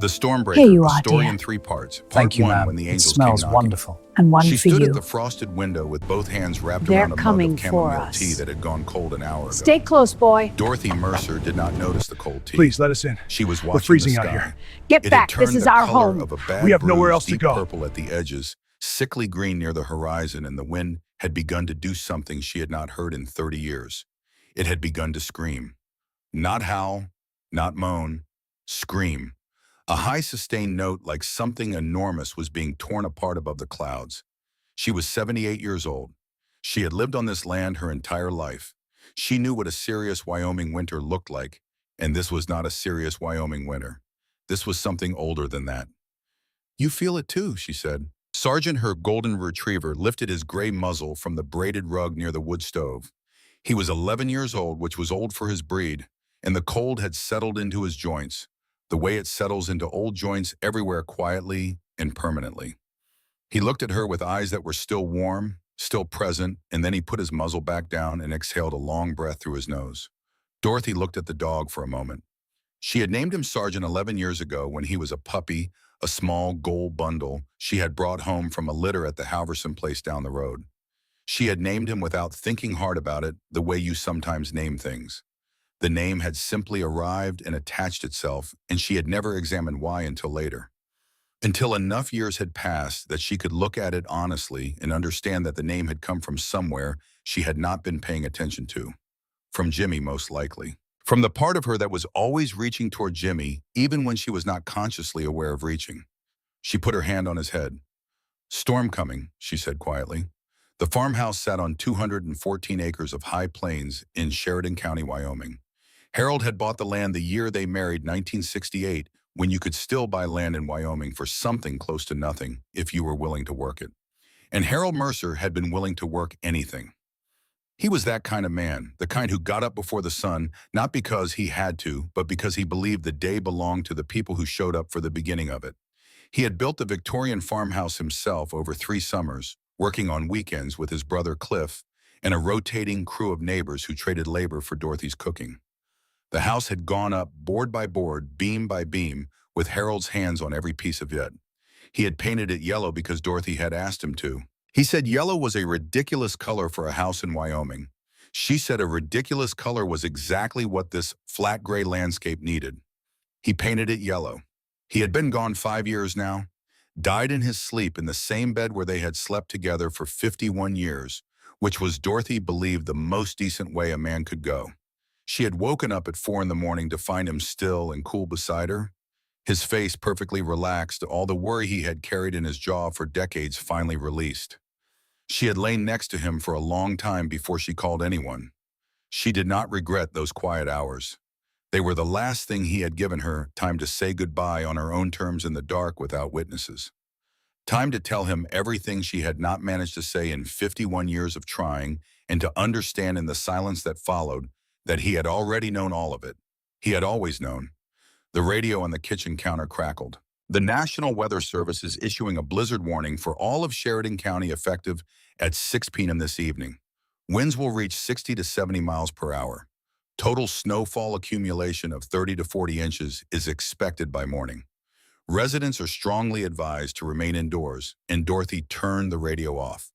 The Here Stormbreaker, you a are, story dear. in 3 parts. Thank Part you, 1, ma'am. when the It angels smells came knocking. wonderful. And one She for stood you. at the frosted window with both hands wrapped They're around a mug coming of for chamomile us. tea that had gone cold an hour ago. Stay close, boy. Dorothy Mercer did not notice the cold tea. Please, let us in. She was We're watching freezing the out sky. here. Get It back. had turned This is the our color home. of a bad We have nowhere bruise, else to deep go. purple at the edges, sickly green near the horizon, and the wind had begun to do something she had not heard in 30 years. It had begun to scream. Not howl, not moan, scream. A high sustained note like something enormous was being torn apart above the clouds. She was 78 years old. She had lived on this land her entire life. She knew what a serious Wyoming winter looked like, and this was not a serious Wyoming winter. This was something older than that. "You feel it too," she said. Sergeant, her golden retriever, lifted his gray muzzle from the braided rug near the wood stove. He was 11 years old, which was old for his breed, and the cold had settled into his joints, the way it settles into old joints everywhere quietly and permanently. He looked at her with eyes that were still warm, still present, and then he put his muzzle back down and exhaled a long breath through his nose. Dorothy looked at the dog for a moment. She had named him Sergeant 11 years ago when he was a puppy, a small gold bundle she had brought home from a litter at the Halverson place down the road. She had named him without thinking hard about it, the way you sometimes name things. The name had simply arrived and attached itself, and she had never examined why until later. Until enough years had passed that she could look at it honestly and understand that the name had come from somewhere she had not been paying attention to. From Jimmy, most likely. From the part of her that was always reaching toward Jimmy, even when she was not consciously aware of reaching. She put her hand on his head. "Storm coming," she said quietly. The farmhouse sat on 214 acres of high plains in Sheridan County, Wyoming. Harold had bought the land the year they married, 1968, when you could still buy land in Wyoming for something close to nothing if you were willing to work it. And Harold Mercer had been willing to work anything. He was that kind of man, the kind who got up before the sun, not because he had to, but because he believed the day belonged to the people who showed up for the beginning of it. He had built the Victorian farmhouse himself over 3 summers, working on weekends with his brother Cliff and a rotating crew of neighbors who traded labor for Dorothy's cooking. The house had gone up board by board, beam by beam, with Harold's hands on every piece of it. He had painted it yellow because Dorothy had asked him to. He said yellow was a ridiculous color for a house in Wyoming. She said a ridiculous color was exactly what this flat gray landscape needed. He painted it yellow. He had been gone 5 years now, died in his sleep in the same bed where they had slept together for 51 years, which was, Dorothy believed, the most decent way a man could go. She had woken up at 4 in the morning to find him still and cool beside her, his face perfectly relaxed, all the worry he had carried in his jaw for decades finally released. She had lain next to him for a long time before she called anyone. She did not regret those quiet hours. They were the last thing he had given her, time to say goodbye on her own terms in the dark without witnesses. Time to tell him everything she had not managed to say in 51 years of trying, and to understand in the silence that followed that he had already known all of it. He had always known. The radio on the kitchen counter crackled. The National Weather Service is issuing a blizzard warning for all of Sheridan County effective at 6 p.m. this evening. Winds will reach 60 to 70 miles per hour. Total snowfall accumulation of 30 to 40 inches is expected by morning. Residents are strongly advised to remain indoors, and Dorothy turned the radio off.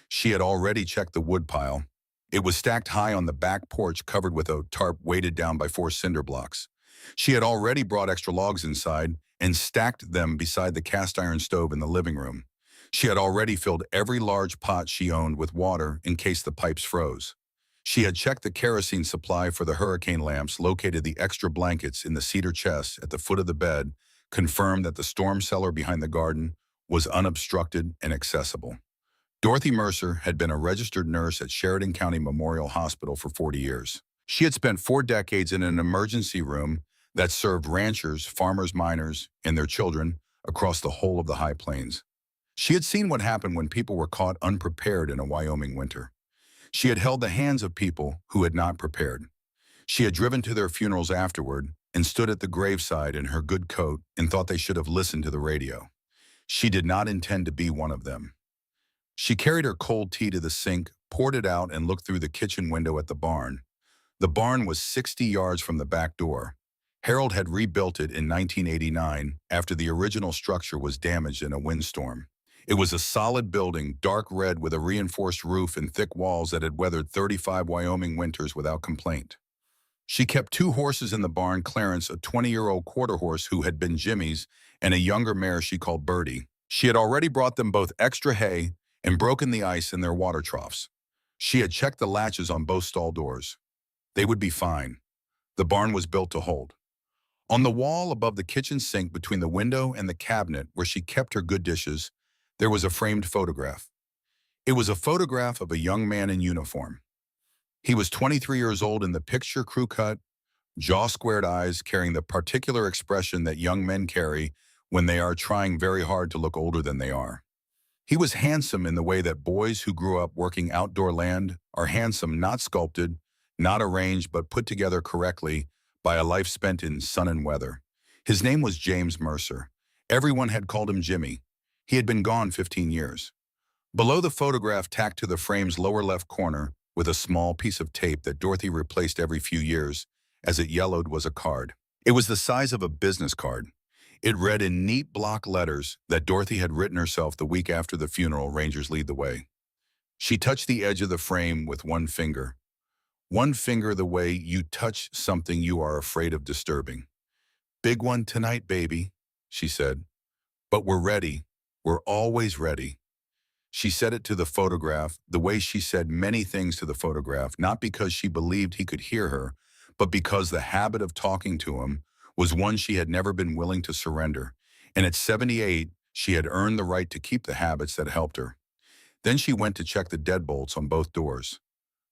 She had already checked the woodpile. It was stacked high on the back porch, covered with a tarp weighted down by 4 cinder blocks. She had already brought extra logs inside and stacked them beside the cast iron stove in the living room. She had already filled every large pot she owned with water in case the pipes froze. She had checked the kerosene supply for the hurricane lamps, located the extra blankets in the cedar chest at the foot of the bed, confirmed that the storm cellar behind the garden was unobstructed and accessible. Dorothy Mercer had been a registered nurse at Sheridan County Memorial Hospital for 40 years. She had spent 4 decades in an emergency room that served ranchers, farmers, miners, and their children across the whole of the High Plains. She had seen what happened when people were caught unprepared in a Wyoming winter. She had held the hands of people who had not prepared. She had driven to their funerals afterward and stood at the graveside in her good coat and thought they should have listened to the radio. She did not intend to be one of them. She carried her cold tea to the sink, poured it out, and looked through the kitchen window at the barn. The barn was 60 yards from the back door. Harold had rebuilt it in 1989 after the original structure was damaged in a windstorm. It was a solid building, dark red with a reinforced roof and thick walls that had weathered 35 Wyoming winters without complaint. She kept two horses in the barn, Clarence, a 20-year-old quarter horse who had been Jimmy's, and a younger mare she called Birdie. She had already brought them both extra hay and broken the ice in their water troughs. She had checked the latches on both stall doors. They would be fine. The barn was built to hold. On the wall above the kitchen sink between the window and the cabinet where she kept her good dishes, there was a framed photograph. It was a photograph of a young man in uniform. He was 23 years old in the picture, crew cut, jaw-squared eyes, carrying the particular expression that young men carry when they are trying very hard to look older than they are. He was handsome in the way that boys who grew up working outdoor land are handsome, not sculpted, not arranged, but put together correctly by a life spent in sun and weather. His name was James Mercer. Everyone had called him Jimmy. He had been gone 15 years. Below the photograph, tacked to the frame's lower left corner with a small piece of tape that Dorothy replaced every few years as it yellowed, was a card. It was the size of a business card. It read in neat block letters that Dorothy had written herself the week after the funeral, "Rangers lead the way." She touched the edge of the frame with one finger. One finger the way you touch something you are afraid of disturbing. "Big one tonight, baby," she said. "But we're ready. We're always ready." She said it to the photograph the way she said many things to the photograph, not because she believed he could hear her, but because the habit of talking to him was one she had never been willing to surrender. And at 78, she had earned the right to keep the habits that helped her. Then she went to check the deadbolts on both doors.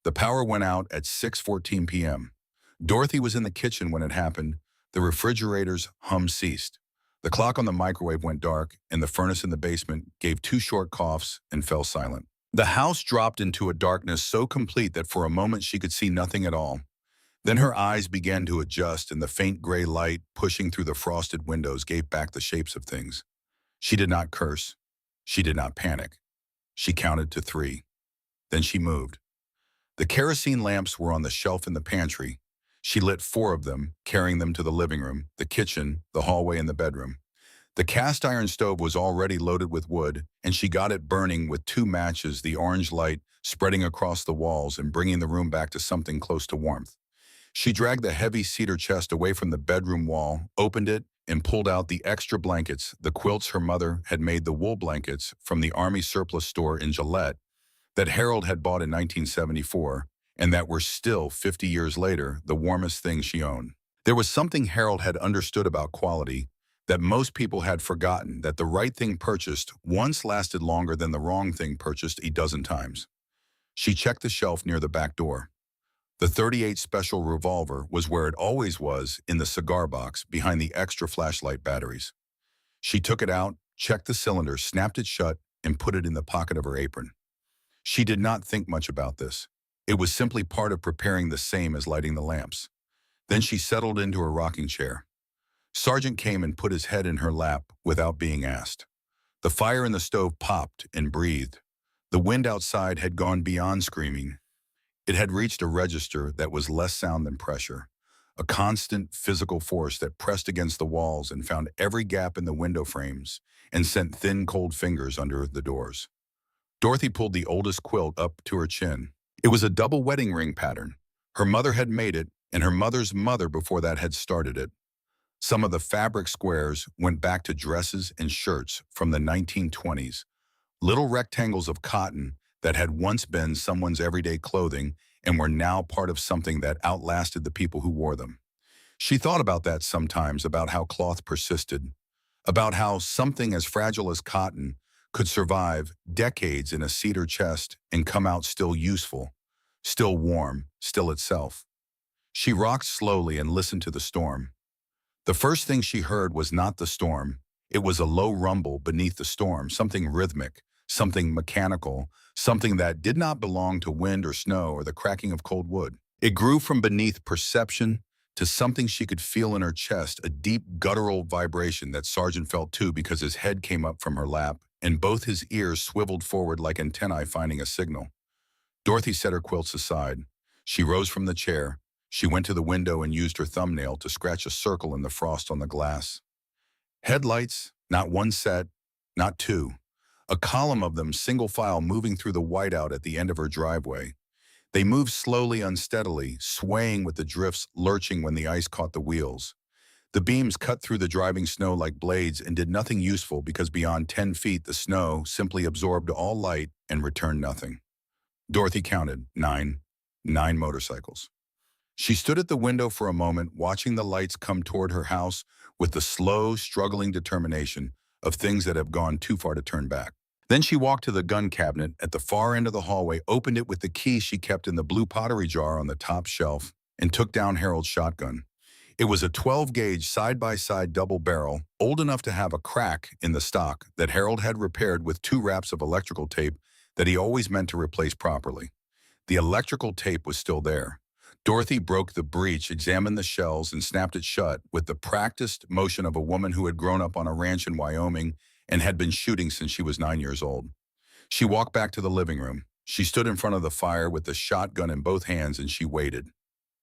The power went out at 6:14 p.m. Dorothy was in the kitchen when it happened. The refrigerator's hum ceased. The clock on the microwave went dark, and the furnace in the basement gave two short coughs and fell silent. The house dropped into a darkness so complete that for a moment she could see nothing at all. Then her eyes began to adjust, and the faint gray light pushing through the frosted windows gave back the shapes of things. She did not curse. She did not panic. She counted to 3. Then she moved. The kerosene lamps were on the shelf in the pantry. She lit 4 of them, carrying them to the living room, the kitchen, the hallway, and the bedroom. The cast iron stove was already loaded with wood, and she got it burning with 2 matches, the orange light spreading across the walls and bringing the room back to something close to warmth. She dragged the heavy cedar chest away from the bedroom wall, opened it, and pulled out the extra blankets, the quilts her mother had made, the wool blankets from the Army surplus store in Gillette that Harold had bought in 1974, and that were still, 50 years later, the warmest things she owned. There was something Harold had understood about quality that most people had forgotten, that the right thing purchased once lasted longer than the wrong thing purchased a dozen times. She checked the shelf near the back door. The .38 special revolver was where it always was, in the cigar box behind the extra flashlight batteries. She took it out, checked the cylinder, snapped it shut, and put it in the pocket of her apron. She did not think much about this. It was simply part of preparing, the same as lighting the lamps. Then she settled into her rocking chair. Sergeant came and put his head in her lap without being asked. The fire in the stove popped and breathed. The wind outside had gone beyond screaming. It had reached a register that was less sound than pressure, a constant physical force that pressed against the walls and found every gap in the window frames and sent thin, cold fingers under the doors. Dorothy pulled the oldest quilt up to her chin. It was a double wedding ring pattern. Her mother had made it, and her mother's mother before that had started it. Some of the fabric squares went back to dresses and shirts from the 1920s, little rectangles of cotton that had once been someone's everyday clothing and were now part of something that outlasted the people who wore them. She thought about that sometimes, about how cloth persisted, about how something as fragile as cotton could survive decades in a cedar chest and come out still useful, still warm, still itself. She rocked slowly and listened to the storm. The first thing she heard was not the storm. It was a low rumble beneath the storm, something rhythmic, something mechanical, something that did not belong to wind or snow or the cracking of cold wood. It grew from beneath perception to something she could feel in her chest, a deep guttural vibration that Sergeant felt too, because his head came up from her lap and both his ears swiveled forward like antennae finding a signal. Dorothy set her quilts aside. She rose from the chair. She went to the window and used her thumbnail to scratch a circle in the frost on the glass. Headlights, not one set, not two. A column of them single file moving through the whiteout at the end of her driveway. They moved slowly, unsteadily, swaying with the drifts lurching when the ice caught the wheels. The beams cut through the driving snow like blades and did nothing useful because beyond 10 feet the snow simply absorbed all light and returned nothing. Dorothy counted 9 motorcycles. She stood at the window for a moment, watching the lights come toward her house with the slow, struggling determination of things that have gone too far to turn back. Then she walked to the gun cabinet at the far end of the hallway, opened it with the key she kept in the blue pottery jar on the top shelf, and took down Harold's shotgun. It was a 12-gauge side-by-side double barrel, old enough to have a crack in the stock that Harold had repaired with 2 wraps of electrical tape that he always meant to replace properly. The electrical tape was still there. Dorothy broke the breech, examined the shells, and snapped it shut with the practiced motion of a woman who had grown up on a ranch in Wyoming and had been shooting since she was 9 years old. She walked back to the living room. She stood in front of the fire with the shotgun in both hands and she waited.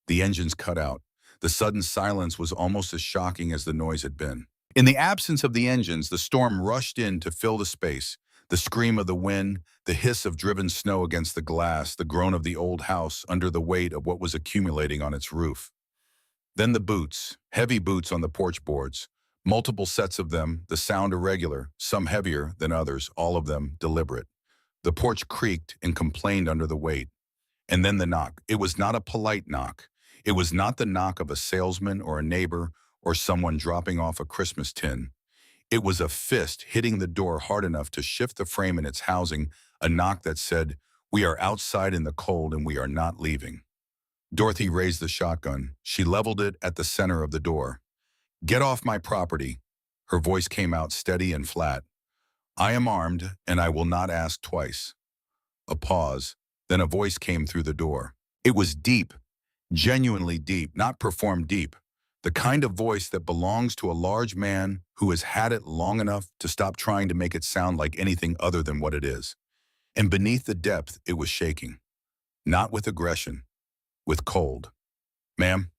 The engines cut out. The sudden silence was almost as shocking as the noise had been. In the absence of the engines, the storm rushed in to fill the space. The scream of the wind, the hiss of driven snow against the glass, the groan of the old house under the weight of what was accumulating on its roof. Then the boots, heavy boots on the porch boards. Multiple sets of them, the sound irregular, some heavier than others, all of them deliberate. The porch creaked and complained under the weight. And then the knock. It was not a polite knock. It was not the knock of a salesman or a neighbor or someone dropping off a Christmas tin. It was a fist hitting the door hard enough to shift the frame in its housing, a knock that said, "We are outside in the cold and we are not leaving." Dorothy raised the shotgun. She leveled it at the center of the door. "Get off my property." Her voice came out steady and flat. "I am armed and I will not ask twice." A pause, then a voice came through the door. It was deep, genuinely deep, not performed deep. The kind of voice that belongs to a large man who has had it long enough to stop trying to make it sound like anything other than what it is. And beneath the depth, it was shaking. Not with aggression, with cold. "Ma'am?"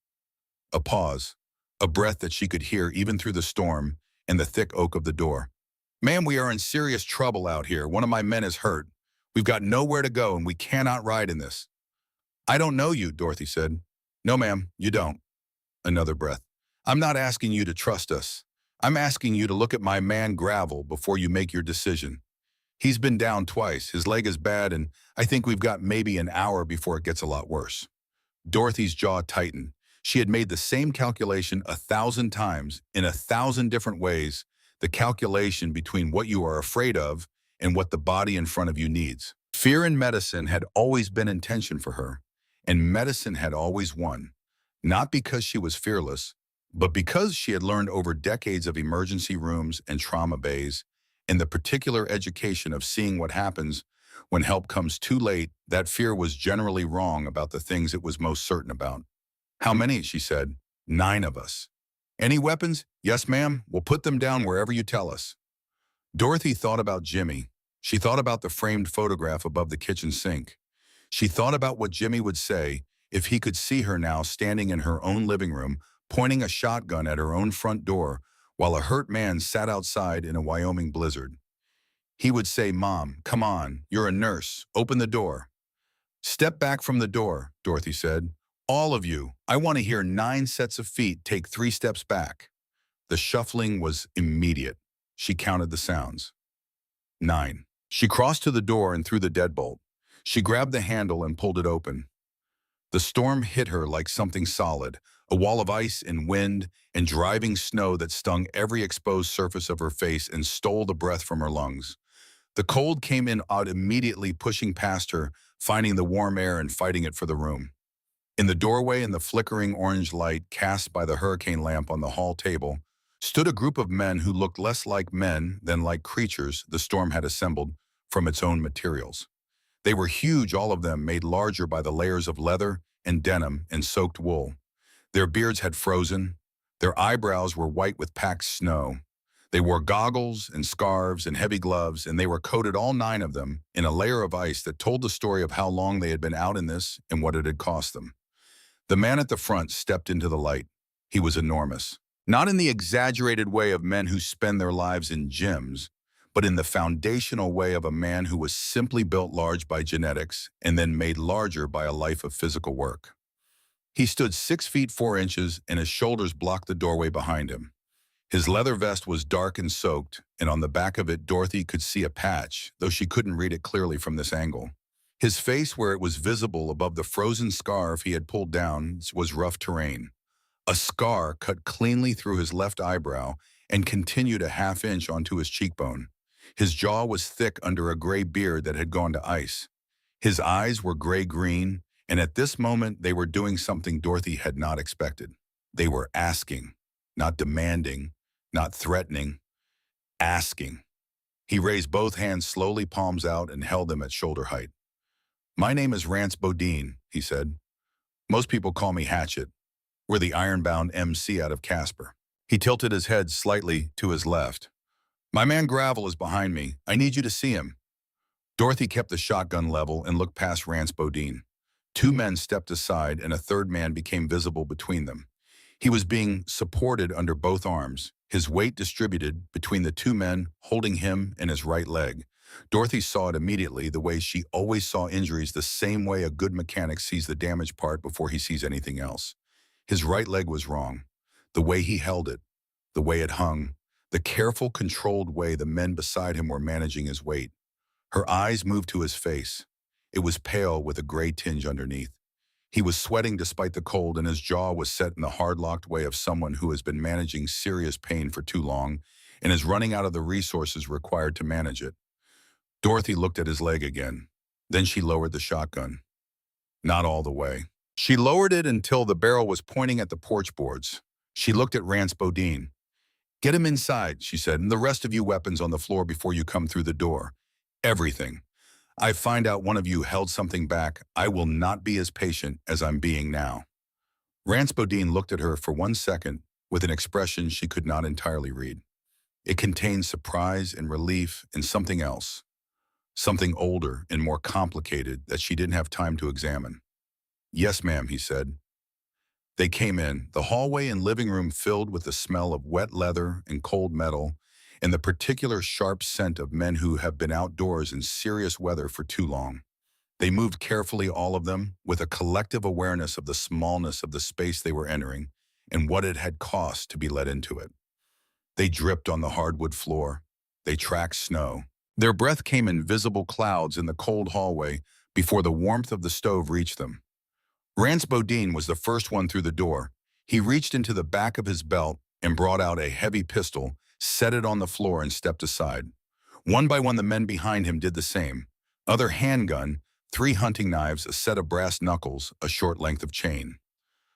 A pause, a breath that she could hear even through the storm and the thick oak of the door. "Ma'am, we are in serious trouble out here. One of my men is hurt. We've got nowhere to go and we cannot ride in this." "I don't know you," Dorothy said. "No, ma'am, you don't." Another breath. "I'm not asking you to trust us. I'm asking you to look at my man Gravel before you make your decision. He's been down twice, his leg is bad, and I think we've got maybe an hour before it gets a lot worse." Dorothy's jaw tightened. She had made the same calculation 1,000 times, in 1,000 different ways, the calculation between what you are afraid of and what the body in front of you needs. Fear and medicine had always been in tension for her, and medicine had always won. Not because she was fearless, but because she had learned over decades of emergency rooms and trauma bays, and the particular education of seeing what happens when help comes too late, that fear was generally wrong about the things it was most certain about. "How many?" she said. "9 of us." "Any weapons?" "Yes, ma'am. We'll put them down wherever you tell us." Dorothy thought about Jimmy. She thought about the framed photograph above the kitchen sink. She thought about what Jimmy would say if he could see her now standing in her own living room, pointing a shotgun at her own front door while a hurt man sat outside in a Wyoming blizzard. He would say, "Mom, come on, you're a nurse, open the door." "Step back from the door," Dorothy said. "All of you, I want to hear 9 sets of feet take 3 steps back." The shuffling was immediate. She counted the sounds. 9. She crossed to the door and threw the deadbolt. She grabbed the handle and pulled it open. The storm hit her like something solid, a wall of ice and wind and driving snow that stung every exposed surface of her face and stole the breath from her lungs. The cold came in out immediately, pushing past her, finding the warm air and fighting it for the room. In the doorway, in the flickering orange light cast by the hurricane lamp on the hall table, stood a group of men who looked less like men than like creatures the storm had assembled from its own materials. They were huge, all of them made larger by the layers of leather and denim and soaked wool. Their beards had frozen. Their eyebrows were white with packed snow. They wore goggles and scarves and heavy gloves, and they were coated, all 9 of them, in a layer of ice that told the story of how long they had been out in this and what it had cost them. The man at the front stepped into the light. He was enormous. Not in the exaggerated way of men who spend their lives in gyms, but in the foundational way of a man who was simply built large by genetics and then made larger by a life of physical work. He stood 6 feet 4 inches and his shoulders blocked the doorway behind him. His leather vest was dark and soaked, and on the back of it Dorothy could see a patch, though she couldn't read it clearly from this angle. His face, where it was visible above the frozen scarf he had pulled down, was rough terrain. A scar cut cleanly through his left eyebrow and continued a half-inch onto his cheekbone. His jaw was thick under a gray beard that had gone to ice. His eyes were gray-green, and at this moment they were doing something Dorothy had not expected. They were asking, not demanding, not threatening, asking. He raised both hands slowly, palms out, and held them at shoulder height. "My name is Rance Bodine," he said. "Most people call me Hatchet. We're the ironbound MC out of Casper." He tilted his head slightly to his left. "My man Gravel is behind me. I need you to see him." Dorothy kept the shotgun level and looked past Rance Bodine. 2 men stepped aside and a third man became visible between them. He was being supported under both arms, his weight distributed between the 2 men holding him and his right leg. Dorothy saw it immediately, the way she always saw injuries, the same way a good mechanic sees the damaged part before he sees anything else. His right leg was wrong. The way he held it, the way it hung, the careful, controlled way the men beside him were managing his weight. Her eyes moved to his face. It was pale with a gray tinge underneath. He was sweating despite the cold, and his jaw was set in the hard-locked way of someone who has been managing serious pain for too long and is running out of the resources required to manage it. Dorothy looked at his leg again. Then she lowered the shotgun. Not all the way. She lowered it until the barrel was pointing at the porch boards. She looked at Rance Bodine. "Get him inside," she said, "and the rest of you weapons on the floor before you come through the door. Everything. I find out one of you held something back, I will not be as patient as I'm being now." Rance Bodine looked at her for 1 second with an expression she could not entirely read. It contained surprise and relief and something else. Something older and more complicated that she didn't have time to examine. "Yes, ma'am," he said. They came in, the hallway and living room filled with the smell of wet leather and cold metal, and the particular sharp scent of men who have been outdoors in serious weather for too long. They moved carefully, all of them, with a collective awareness of the smallness of the space they were entering and what it had cost to be let into it. They dripped on the hardwood floor. They tracked snow. Their breath came in visible clouds in the cold hallway before the warmth of the stove reached them. Rance Bodine was the first one through the door. He reached into the back of his belt and brought out a heavy pistol, set it on the floor, and stepped aside. One by one, the men behind him did the same. Other handgun, 3 hunting knives, a set of brass knuckles, a short length of chain.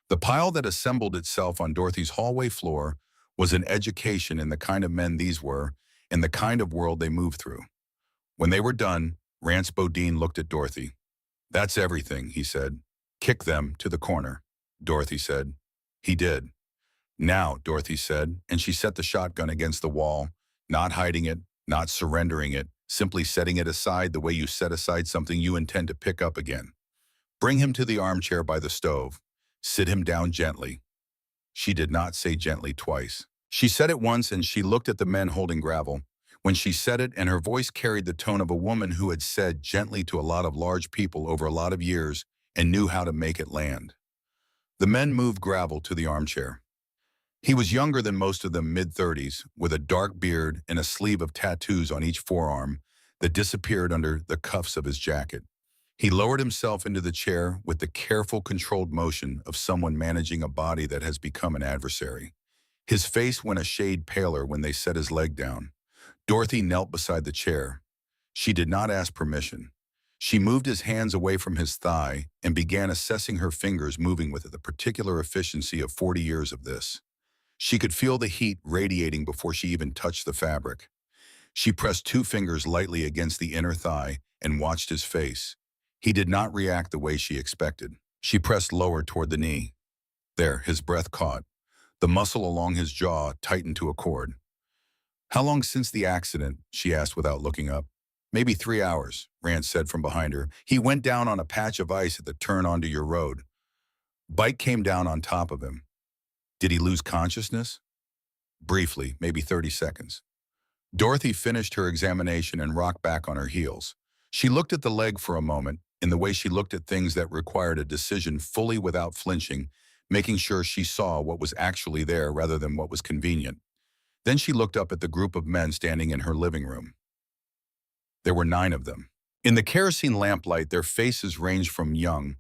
The pile that assembled itself on Dorothy's hallway floor was an education in the kind of men these were and the kind of world they moved through. When they were done, Rance Bodine looked at Dorothy. "That's everything," he said. "Kick them to the corner," Dorothy said. He did. "Now," Dorothy said, and she set the shotgun against the wall, not hiding it, not surrendering it, simply setting it aside the way you set aside something you intend to pick up again. "Bring him to the armchair by the stove. Sit him down gently." She did not say gently twice. She said it once, and she looked at the men holding Gravel. When she said it, and her voice carried the tone of a woman who had said gently to a lot of large people over a lot of years and knew how to make it land. The men moved Gravel to the armchair. He was younger than most of them, mid-30s, with a dark beard and a sleeve of tattoos on each forearm that disappeared under the cuffs of his jacket. He lowered himself into the chair with the careful, controlled motion of someone managing a body that has become an adversary. His face went a shade paler when they set his leg down. Dorothy knelt beside the chair. She did not ask permission. She moved his hands away from his thigh and began assessing her fingers, moving with the particular efficiency of 40 years of this. She could feel the heat radiating before she even touched the fabric. She pressed 2 fingers lightly against the inner thigh and watched his face. He did not react the way she expected. She pressed lower toward the knee. There, his breath caught. The muscle along his jaw tightened to a cord. "How long since the accident?" she asked without looking up. "Maybe 3 hours, Rance said from behind her. "He went down on a patch of ice at the turn onto your road." Bike came down on top of him. Did he lose consciousness? Briefly, maybe 30 seconds. Dorothy finished her examination and rocked back on her heels. She looked at the leg for a moment, in the way she looked at things that required a decision fully without flinching, making sure she saw what was actually there rather than what was convenient. Then she looked up at the group of men standing in her living room. There were 9 of them. In the kerosene lamplight, their faces ranged from young.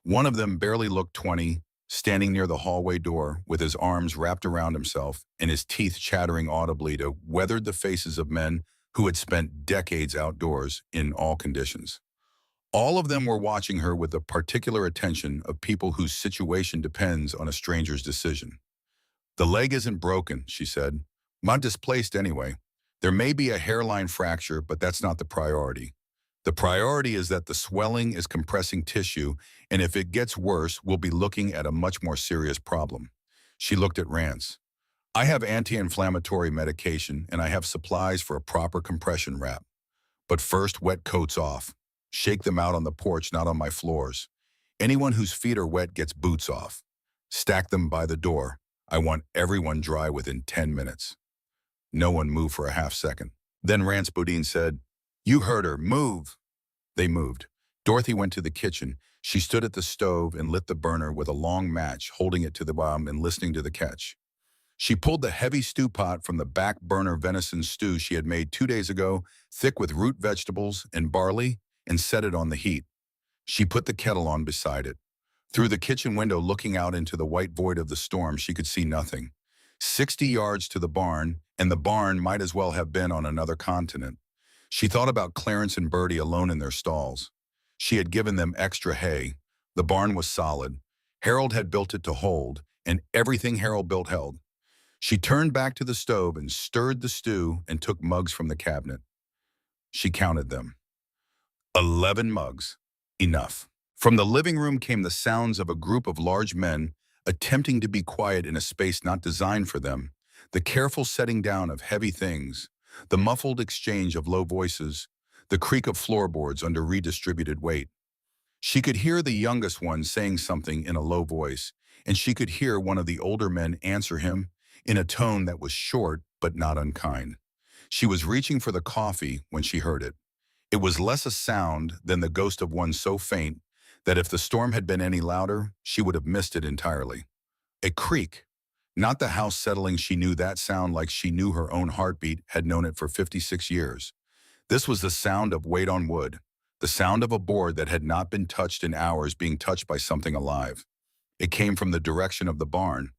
One of them barely looked 20, standing near the hallway door with his arms wrapped around himself and his teeth chattering audibly to weathered the faces of men who had spent decades outdoors in all conditions. All of them were watching her with the particular attention of people whose situation depends on a stranger's decision. "The leg isn't broken," she said. "Not displaced anyway. There may be a hairline fracture, but that's not the priority. The priority is that the swelling is compressing tissue, and if it gets worse, we'll be looking at a much more serious problem." She looked at Rance. "I have anti-inflammatory medication, and I have supplies for a proper compression wrap. But first, wet coats off. Shake them out on the porch, not on my floors. Anyone whose feet are wet gets boots off. Stack them by the door. I want everyone dry within 10 minutes. No one moved for a half second. Then Rance Bodine said, "You heard her. Move." They moved. Dorothy went to the kitchen. She stood at the stove and lit the burner with a long match, holding it to the bottom and listening to the catch. She pulled the heavy stew pot from the back burner venison stew she had made 2 days ago, thick with root vegetables and barley, and set it on the heat. She put the kettle on beside it. Through the kitchen window looking out into the white void of the storm, she could see nothing. 60 yards to the barn, and the barn might as well have been on another continent. She thought about Clarence and Bertie alone in their stalls. She had given them extra hay. The barn was solid. Harold had built it to hold, and everything Harold built held. She turned back to the stove and stirred the stew and took mugs from the cabinet. She counted them. 11 mugs. Enough. From the living room came the sounds of a group of large men attempting to be quiet in a space not designed for them, the careful setting down of heavy things, the muffled exchange of low voices, the creak of floorboards under redistributed weight. She could hear the youngest one saying something in a low voice, and she could hear one of the older men answer him in a tone that was short but not unkind. She was reaching for the coffee when she heard it. It was less a sound than the ghost of one so faint that if the storm had been any louder, she would have missed it entirely. A creak. Not the house settling. She knew that sound like she knew her own heartbeat, had known it for 56 years. This was the sound of weight on wood, the sound of a board that had not been touched in hours being touched by something alive. It came from the direction of the barn.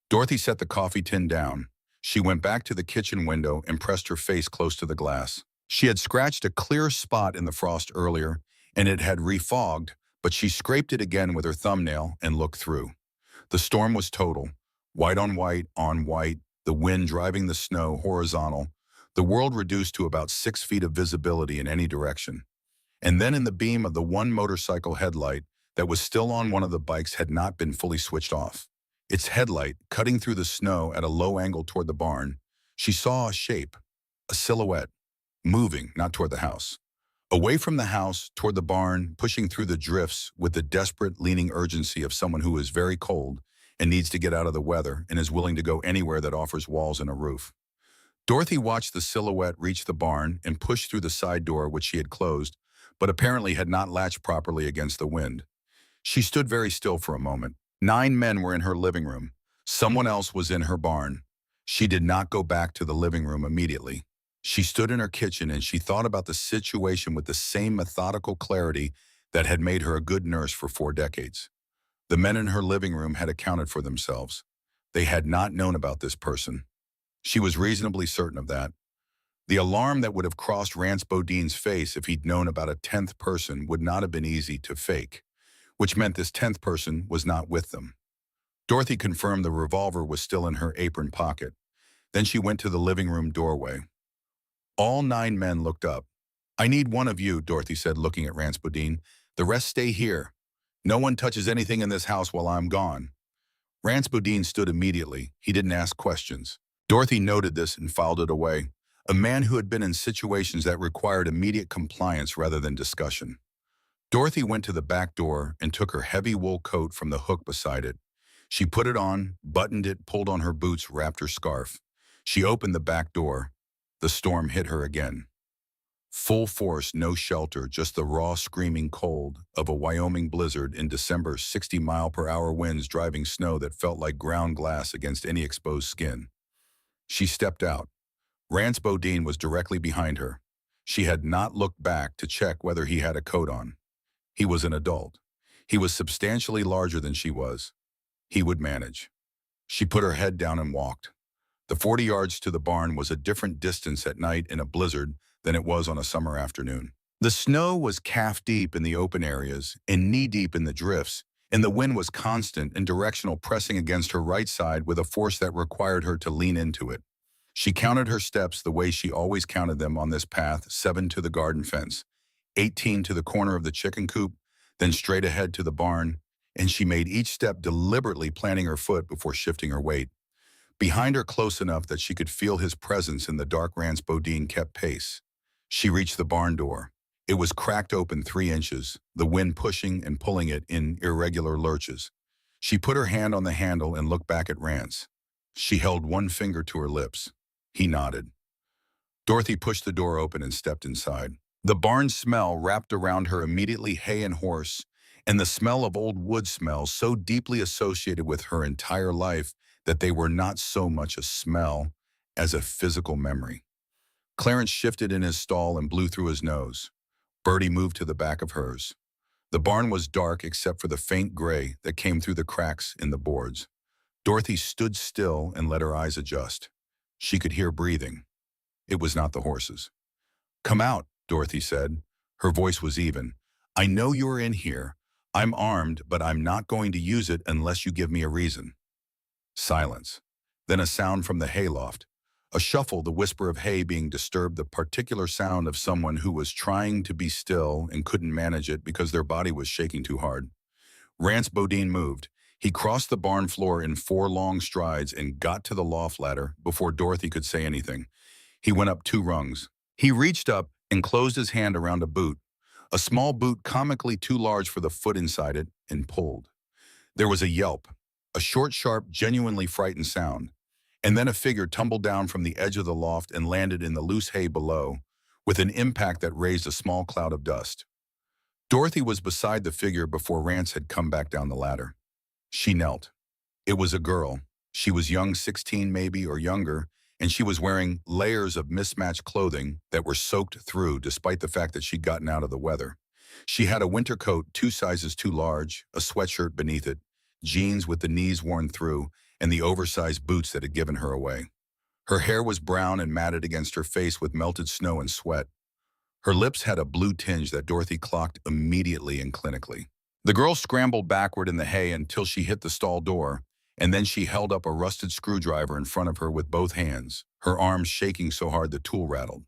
Dorothy set the coffee tin down. She went back to the kitchen window and pressed her face close to the glass. She had scratched a clear spot in the frost earlier, and it had refogged, but she scraped it again with her thumbnail and looked through. The storm was total. White on white, the wind driving the snow horizontal, the world reduced to about 6 feet of visibility in any direction. And then in the beam of the one motorcycle headlight that was still on one of the bikes had not been fully switched off. Its headlight, cutting through the snow at a low angle toward the barn, she saw a shape, a silhouette, moving, not toward the house. Away from the house, toward the barn, pushing through the drifts with the desperate, leaning urgency of someone who is very cold and needs to get out of the weather and is willing to go anywhere that offers walls and a roof. Dorothy watched the silhouette reach the barn and push through the side door which she had closed, but apparently had not latched properly against the wind. She stood very still for a moment. 9 men were in her living room. Someone else was in her barn. She did not go back to the living room immediately. She stood in her kitchen and she thought about the situation with the same methodical clarity that had made her a good nurse for 4 decades. The men in her living room had accounted for themselves. They had not known about this person. She was reasonably certain of that. The alarm that would have crossed Rance Bodine's face if he'd known about a 10th person would not have been easy to fake, which meant this 10th person was not with them. Dorothy confirmed the revolver was still in her apron pocket. Then she went to the living room doorway. All 9 men looked up. "I need one of you," Dorothy said, looking at Rance Bodine. "The rest stay here. No one touches anything in this house while I'm gone." Rance Bodine stood immediately. He didn't ask questions. Dorothy noted this and filed it away. A man who had been in situations that required immediate compliance rather than discussion. Dorothy went to the back door and took her heavy wool coat from the hook beside it. She put it on, buttoned it, pulled on her boots, wrapped her scarf. She opened the back door. The storm hit her again. Full force, no shelter, just the raw, screaming cold of a Wyoming blizzard in December, 60-mile-per-hour winds driving snow that felt like ground glass against any exposed skin. She stepped out. Rance Bodine was directly behind her. She had not looked back to check whether he had a coat on. He was an adult. He was substantially larger than she was. He would manage. She put her head down and walked. The 40 yards to the barn was a different distance at night in a blizzard than it was on a summer afternoon. The snow was calf-deep in the open areas and knee-deep in the drifts, and the wind was constant and directional, pressing against her right side with a force that required her to lean into it. She counted her steps the way she always counted them on this path: 7 to the garden fence, 18 to the corner of the chicken coop, then straight ahead to the barn, and she made each step deliberately, planting her foot before shifting her weight. Behind her, close enough that she could feel his presence in the dark, Rance Bodine kept pace. She reached the barn door. It was cracked open 3 inches, the wind pushing and pulling it in irregular lurches. She put her hand on the handle and looked back at Rance. She held one finger to her lips. He nodded. Dorothy pushed the door open and stepped inside. The barn smell wrapped around her immediately, hay and horse, and the smell of old wood smells so deeply associated with her entire life that they were not so much a smell as a physical memory. Clarence shifted in his stall and blew through his nose. Bertie moved to the back of hers. The barn was dark except for the faint gray that came through the cracks in the boards. Dorothy stood still and let her eyes adjust. She could hear breathing. It was not the horses. "Come out," Dorothy said. Her voice was even. "I know you're in here. I'm armed, but I'm not going to use it unless you give me a reason." Silence. Then a sound from the hayloft. A shuffle, the whisper of hay being disturbed, the particular sound of someone who was trying to be still and couldn't manage it because their body was shaking too hard. Rance Bodine moved. He crossed the barn floor in 4 long strides and got to the loft ladder before Dorothy could say anything. He went up 2 rungs. He reached up and closed his hand around a boot, a small boot comically too large for the foot inside it, and pulled. There was a yelp, a short, sharp, genuinely frightened sound, and then a figure tumbled down from the edge of the loft and landed in the loose hay below, with an impact that raised a small cloud of dust. Dorothy was beside the figure before Rance had come back down the ladder. She knelt. It was a girl. She was young, 16 maybe, or younger, and she was wearing layers of mismatched clothing that were soaked through despite the fact that she'd gotten out of the weather. She had a winter coat 2 sizes too large, a sweatshirt beneath it, jeans with the knees worn through, and the oversized boots that had given her away. Her hair was brown and matted against her face with melted snow and sweat. Her lips had a blue tinge that Dorothy clocked immediately and clinically. The girl scrambled backward in the hay until she hit the stall door, and then she held up a rusted screwdriver in front of her with both hands, her arms shaking so hard the tool rattled.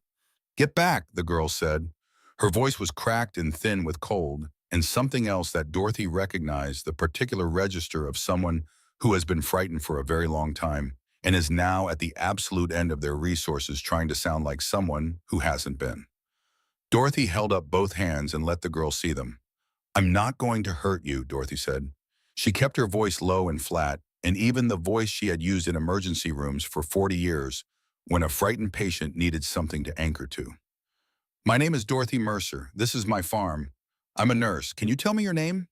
"Get back," the girl said. Her voice was cracked and thin with cold, and something else that Dorothy recognized, the particular register of someone who has been frightened for a very long time and is now at the absolute end of their resources trying to sound like someone who hasn't been. Dorothy held up both hands and let the girl see them. "I'm not going to hurt you," Dorothy said. She kept her voice low and flat, and even the voice she had used in emergency rooms for 40 years when a frightened patient needed something to anchor to. "My name is Dorothy Mercer. This is my farm. I'm a nurse. Can you tell me your name?"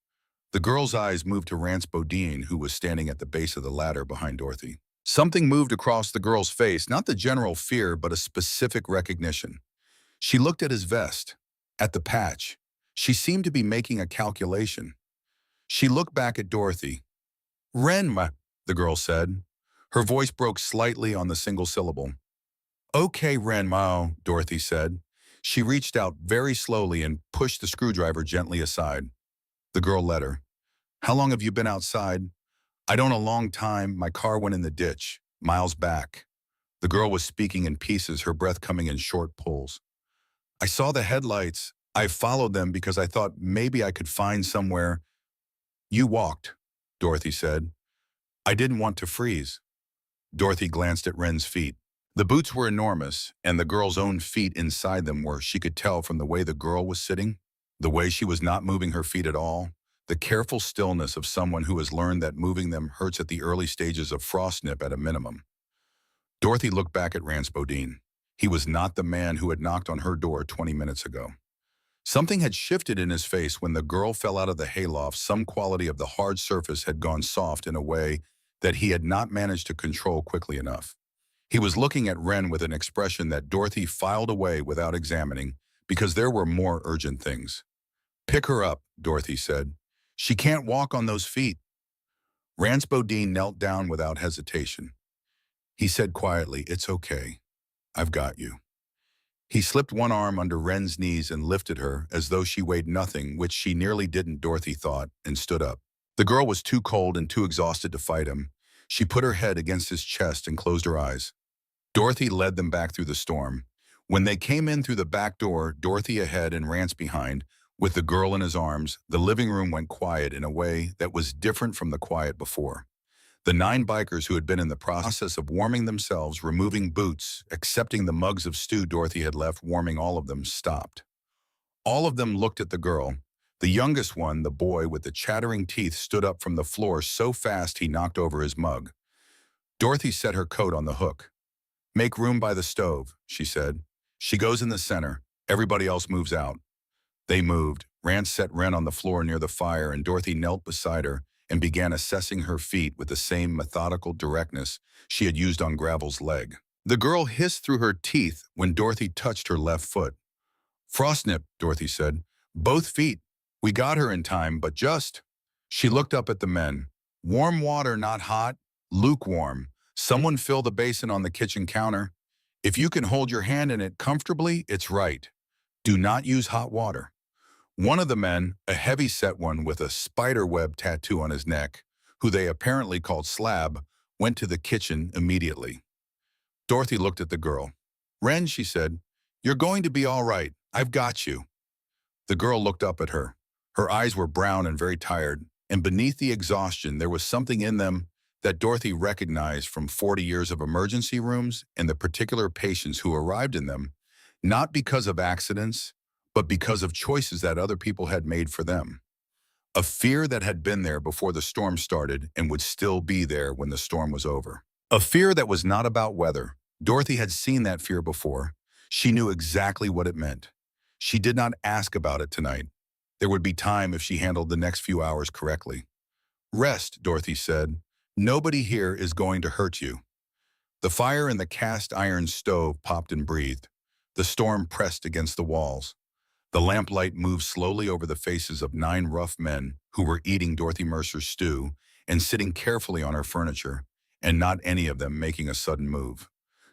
The girl's eyes moved to Rance Bodine, who was standing at the base of the ladder behind Dorothy. Something moved across the girl's face, not the general fear, but a specific recognition. She looked at his vest, at the patch. She seemed to be making a calculation. She looked back at Dorothy. "Renma," the girl said. Her voice broke slightly on the single syllable. "Okay, Renma," Dorothy said. She reached out very slowly and pushed the screwdriver gently aside. The girl let her. "How long have you been outside?" "I don't a long time. My car went in the ditch, miles back." The girl was speaking in pieces, her breath coming in short pulls. "I saw the headlights. I followed them because I thought maybe I could find somewhere." "You walked," Dorothy said. "I didn't want to freeze." Dorothy glanced at Wren's feet. The boots were enormous, and the girl's own feet inside them were, she could tell from the way the girl was sitting, The way she was not moving her feet at all, the careful stillness of someone who has learned that moving them hurts at the early stages of frostnip at a minimum. Dorothy looked back at Rance Bodine. He was not the man who had knocked on her door 20 minutes ago. Something had shifted in his face when the girl fell out of the hayloft. Some quality of the hard surface had gone soft in a way that he had not managed to control quickly enough. He was looking at Wren with an expression that Dorothy filed away without examining because there were more urgent things. "Pick her up," Dorothy said. "She can't walk on those feet." Rance Bodine knelt down without hesitation. He said quietly, "It's okay. I've got you." He slipped one arm under Wren's knees and lifted her as though she weighed nothing, which she nearly didn't, Dorothy thought, and stood up. The girl was too cold and too exhausted to fight him. She put her head against his chest and closed her eyes. Dorothy led them back through the storm. When they came in through the back door, Dorothy ahead and Rance behind, with the girl in his arms, the living room went quiet in a way that was different from the quiet before. The 9 bikers who had been in the process of warming themselves, removing boots, accepting the mugs of stew Dorothy had left warming all of them, stopped. All of them looked at the girl. The youngest one, the boy with the chattering teeth, stood up from the floor so fast he knocked over his mug. Dorothy set her coat on the hook. "Make room by the stove," she said. "She goes in the center. Everybody else moves out." They moved. Rance set Wren on the floor near the fire, and Dorothy knelt beside her and began assessing her feet with the same methodical directness she had used on Gravel's leg. The girl hissed through her teeth when Dorothy touched her left foot. "Frostnip," Dorothy said. "Both feet. We got her in time, but just." She looked up at the men. "Warm water, not hot. Lukewarm. Someone fill the basin on the kitchen counter. If you can hold your hand in it comfortably, it's right. Do not use hot water." One of the men, a heavy-set one with a spiderweb tattoo on his neck, who they apparently called Slab, went to the kitchen immediately. Dorothy looked at the girl. "Wren," she said, "you're going to be all right. I've got you." The girl looked up at her. Her eyes were brown and very tired, and beneath the exhaustion there was something in them that Dorothy recognized from 40 years of emergency rooms and the particular patients who arrived in them, not because of accidents, but because of choices that other people had made for them. A fear that had been there before the storm started and would still be there when the storm was over. A fear that was not about weather. Dorothy had seen that fear before. She knew exactly what it meant. She did not ask about it tonight. There would be time if she handled the next few hours correctly. "Rest," Dorothy said. "Nobody here is going to hurt you." The fire in the cast iron stove popped and breathed. The storm pressed against the walls. The lamplight moved slowly over the faces of 9 rough men who were eating Dorothy Mercer's stew and sitting carefully on her furniture, and not any of them making a sudden move.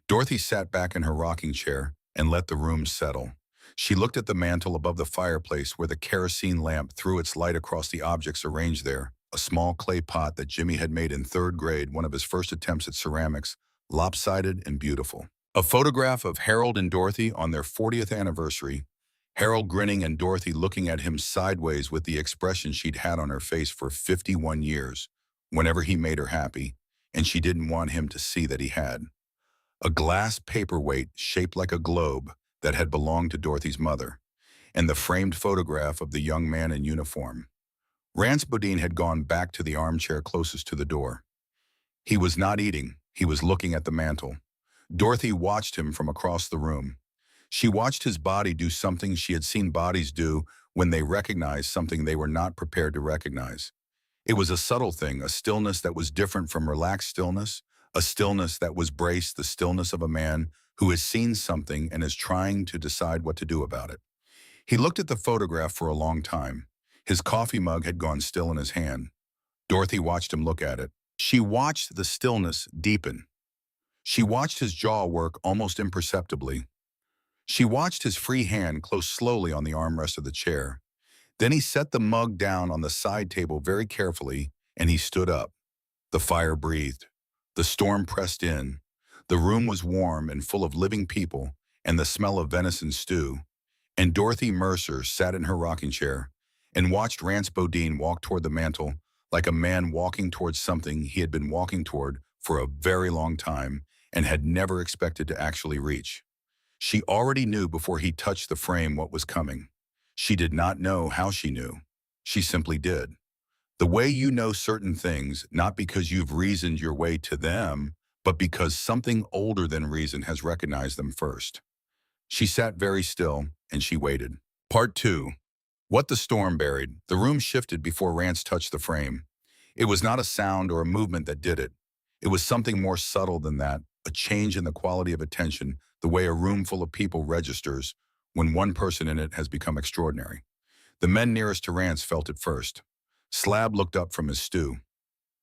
Dorothy sat back in her rocking chair and let the room settle. She looked at the mantel above the fireplace where the kerosene lamp threw its light across the objects arranged there, a small clay pot that Jimmy had made in 3rd grade, one of his first attempts at ceramics, lopsided and beautiful. A photograph of Harold and Dorothy on their 40th anniversary, Harold grinning and Dorothy looking at him sideways with the expression she'd had on her face for 51 years, whenever he made her happy, and she didn't want him to see that he had. A glass paperweight shaped like a globe that had belonged to Dorothy's mother, and the framed photograph of the young man in uniform. Rance Bodine had gone back to the armchair closest to the door. He was not eating, he was looking at the mantel. Dorothy watched him from across the room. She watched his body do something she had seen bodies do when they recognized something they were not prepared to recognize. It was a subtle thing, a stillness that was different from relaxed stillness, a stillness that was braced, the stillness of a man who has seen something and is trying to decide what to do about it. He looked at the photograph for a long time. His coffee mug had gone still in his hand. Dorothy watched him look at it. She watched the stillness deepen. She watched his jaw work almost imperceptibly. She watched his free hand close slowly on the armrest of the chair. Then he set the mug down on the side table very carefully, and he stood up. The fire breathed. The storm pressed in. The room was warm and full of living people and the smell of venison stew. And Dorothy Mercer sat in her rocking chair and watched Rance Bodine walk toward the mantel like a man walking towards something he had been walking toward for a very long time and had never expected to actually reach. She already knew before he touched the frame what was coming. She did not know how she knew. She simply did. The way you know certain things, not because you've reasoned your way to them, but because something older than reason has recognized them first. She sat very still, and she waited. Part 2. What the storm buried. The room shifted before Rance touched the frame. It was not a sound or a movement that did it. It was something more subtle than that, a change in the quality of attention, the way a room full of people registers when one person in it has become extraordinary. The men nearest to Rance felt it first. Slab looked up from his stew.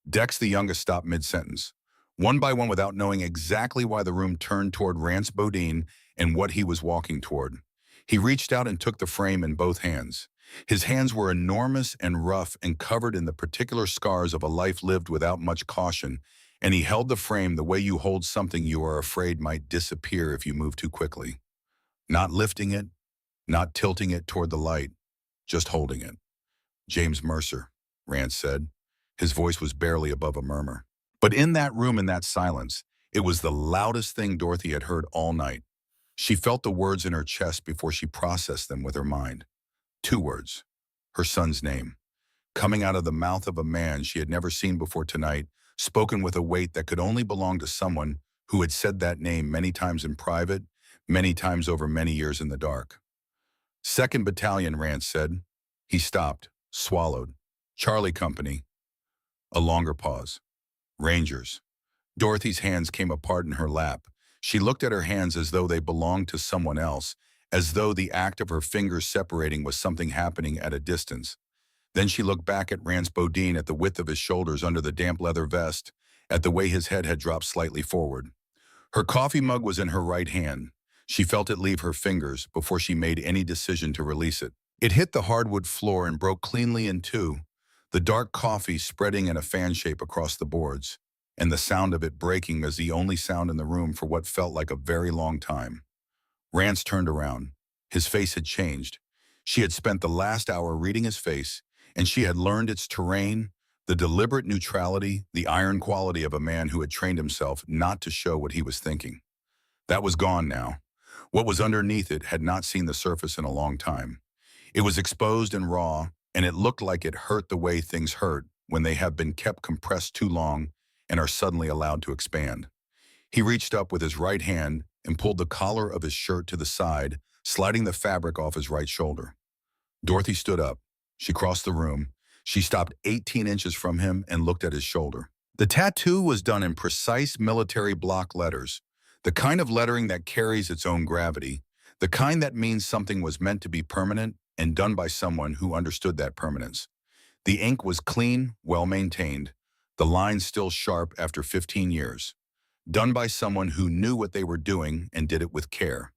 Dex, the youngest, stopped mid-sentence. One by one, without knowing exactly why, the room turned toward Rance Bodine and what he was walking toward. He reached out and took the frame in both hands. His hands were enormous and rough and covered in the particular scars of a life lived without much caution, and he held the frame the way you hold something you are afraid might disappear if you move too quickly. Not lifting it, not tilting it toward the light, just holding it. James Mercer, Rance said. His voice was barely above a murmur. But in that room, in that silence, it was the loudest thing Dorothy had heard all night. She felt the words in her chest before she processed them with her mind. 2 words. Her son's name. Coming out of the mouth of a man she had never seen before tonight, spoken with a weight that could only belong to someone who had said that name many times in private, many times over many years in the dark. 2nd Battalion, Rance said. He stopped, swallowed. Charlie Company. A longer pause. Rangers. Dorothy's hands came apart in her lap. She looked at her hands as though they belonged to someone else, as though the act of her fingers separating was something happening at a distance. Then she looked back at Rance Bodine, at the width of his shoulders under the damp leather vest, at the way his head had dropped slightly forward. Her coffee mug was in her right hand. She felt it leave her fingers before she made any decision to release it. It hit the hardwood floor and broke cleanly in two, the dark coffee spreading in a fan shape across the boards, and the sound of it breaking was the only sound in the room for what felt like a very long time. Rance turned around. His face had changed. She had spent the last hour reading his face, and she had learned its terrain, the deliberate neutrality, the iron quality of a man who had trained himself not to show what he was thinking. That was gone now. What was underneath it had not seen the surface in a long time. It was exposed and raw, and it looked like it hurt the way things hurt when they have been kept compressed too long and are suddenly allowed to expand. He reached up with his right hand and pulled the collar of his shirt to the side, sliding the fabric off his right shoulder. Dorothy stood up. She crossed the room. She stopped 18 inches from him and looked at his shoulder. The tattoo was done in precise military block letters, the kind of lettering that carries its own gravity, the kind that means something was meant to be permanent and done by someone who understood that permanence. The ink was clean, well-maintained, the lines still sharp after 15 years, done by someone who knew what they were doing and did it with care.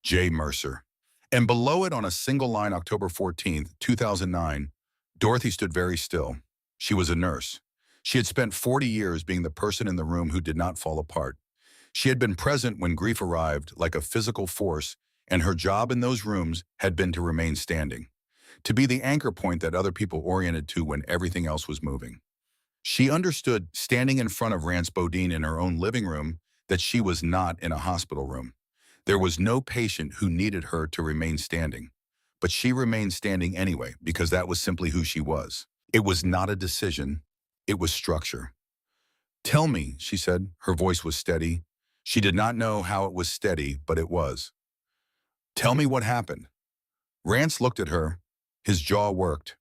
J. Mercer. And below it, on a single line, October 14th, 2009, Dorothy stood very still. She was a nurse. She had spent 40 years being the person in the room who did not fall apart. She had been present when grief arrived, like a physical force, and her job in those rooms had been to remain standing, to be the anchor point that other people oriented to when everything else was moving. She understood, standing in front of Rance Bodine in her own living room, that she was not in a hospital room. There was no patient who needed her to remain standing. But she remained standing anyway, because that was simply who she was. It was not a decision. It was structure. Tell me, she said. Her voice was steady. She did not know how it was steady, but it was. Tell me what happened. Rance looked at her. His jaw worked.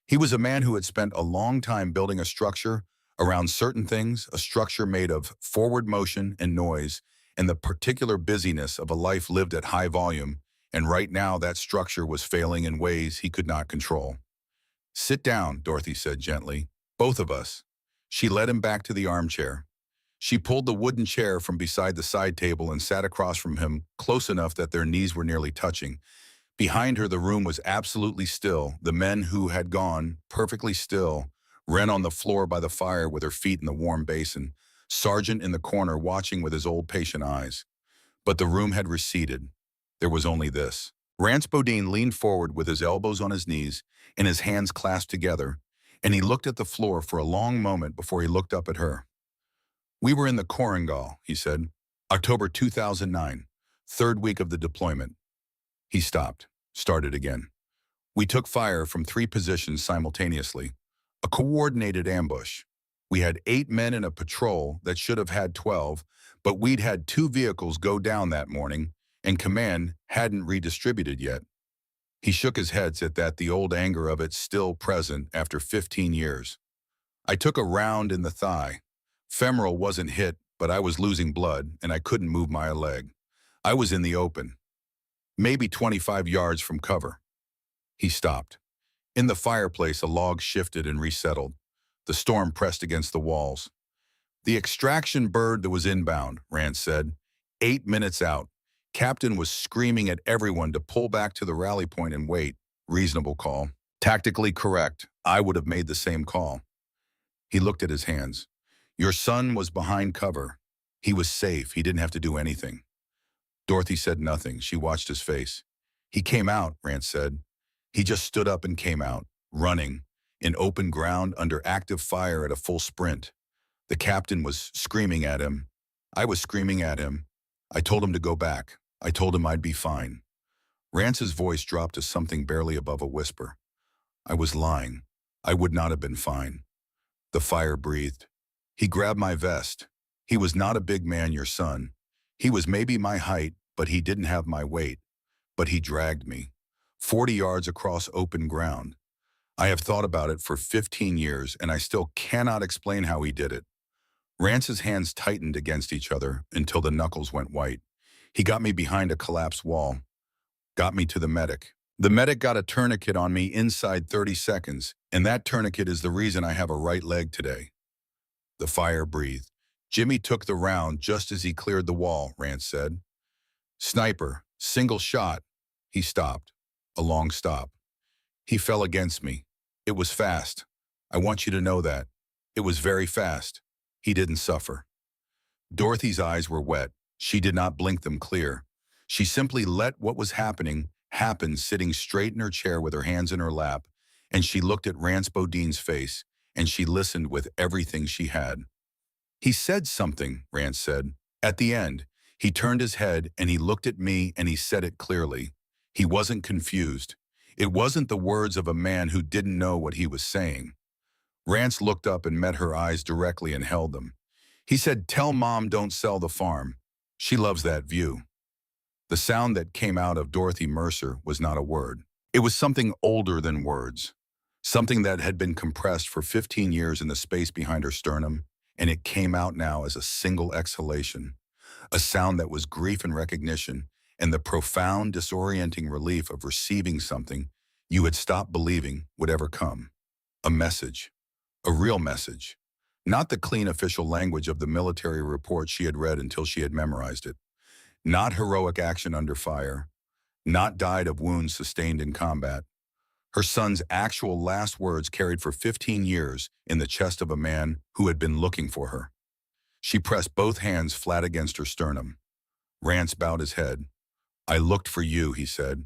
He was a man who had spent a long time building a structure around certain things, a structure made of forward motion and noise, and the particular busyness of a life lived at high volume, and right now that structure was failing in ways he could not control. Sit down, Dorothy said gently. Both of us. She led him back to the armchair. She pulled the wooden chair from beside the side table and sat across from him, close enough that their knees were nearly touching. Behind her, the room was absolutely still. The men who had gone, perfectly still, Wren on the floor by the fire with her feet in the warm basin, Sergeant in the corner watching with his old patient eyes. But the room had receded. There was only this. Rance Bodine leaned forward with his elbows on his knees and his hands clasped together, and he looked at the floor for a long moment before he looked up at her. We were in the Korengal, he said. October 2009, 3rd week of the deployment. He stopped, started again. We took fire from 3 positions simultaneously, a coordinated ambush. We had 8 men in a patrol that should have had 12, but we'd had 2 vehicles go down that morning, and command hadn't redistributed yet. He shook his head at that, the old anger of it still present after 15 years. I took a round in the thigh. Femoral wasn't hit, but I was losing blood, and I couldn't move my leg. I was in the open, maybe 25 yards from cover. He stopped. In the fireplace, a log shifted and resettled. The storm pressed against the walls. The extraction bird that was inbound, Rance said. 8 minutes out. Captain was screaming at everyone to pull back to the rally point and wait. Reasonable call. Tactically correct. I would have made the same call. He looked at his hands. Your son was behind cover. He was safe. He didn't have to do anything. Dorothy said nothing. She watched his face. He came out, Rance said. He just stood up and came out, running, in open ground under active fire at a full sprint. The captain was screaming at him. I was screaming at him. I told him to go back. I told him I'd be fine. Rance's voice dropped to something barely above a whisper. I was lying. I would not have been fine. The fire breathed. He grabbed my vest. He was not a big man, your son. He was maybe my height, but he didn't have my weight. But he dragged me. 40 yards across open ground. I have thought about it for 15 years, and I still cannot explain how he did it. Rance's hands tightened against each other until the knuckles went white. He got me behind a collapsed wall, got me to the medic. The medic got a tourniquet on me inside 30 seconds, and that tourniquet is the reason I have a right leg today. The fire breathed. Jimmy took the round just as he cleared the wall, Rance said. Sniper, single shot. He stopped. A long stop. He fell against me. It was fast. I want you to know that. It was very fast. He didn't suffer. Dorothy's eyes were wet. She did not blink them clear. She simply let what was happening happen, sitting straight in her chair with her hands in her lap, and she looked at Rance Bodine's face, and she listened with everything she had. He said something, Rance said. At the end, he turned his head and he looked at me and he said it clearly. He wasn't confused. It wasn't the words of a man who didn't know what he was saying. Rance looked up and met her eyes directly and held them. He said, tell Mom don't sell the farm. She loves that view. The sound that came out of Dorothy Mercer was not a word. It was something older than words. Something that had been compressed for 15 years in the space behind her sternum, and it came out now as a single exhalation. A sound that was grief and recognition, and the profound, disorienting relief of receiving something you had stopped believing would ever come. A message. A real message. Not the clean official language of the military report she had read until she had memorized it. Not heroic action under fire. Not died of wounds sustained in combat. Her son's actual last words carried for 15 years in the chest of a man who had been looking for her. She pressed both hands flat against her sternum. Rance bowed his head. I looked for you, he said.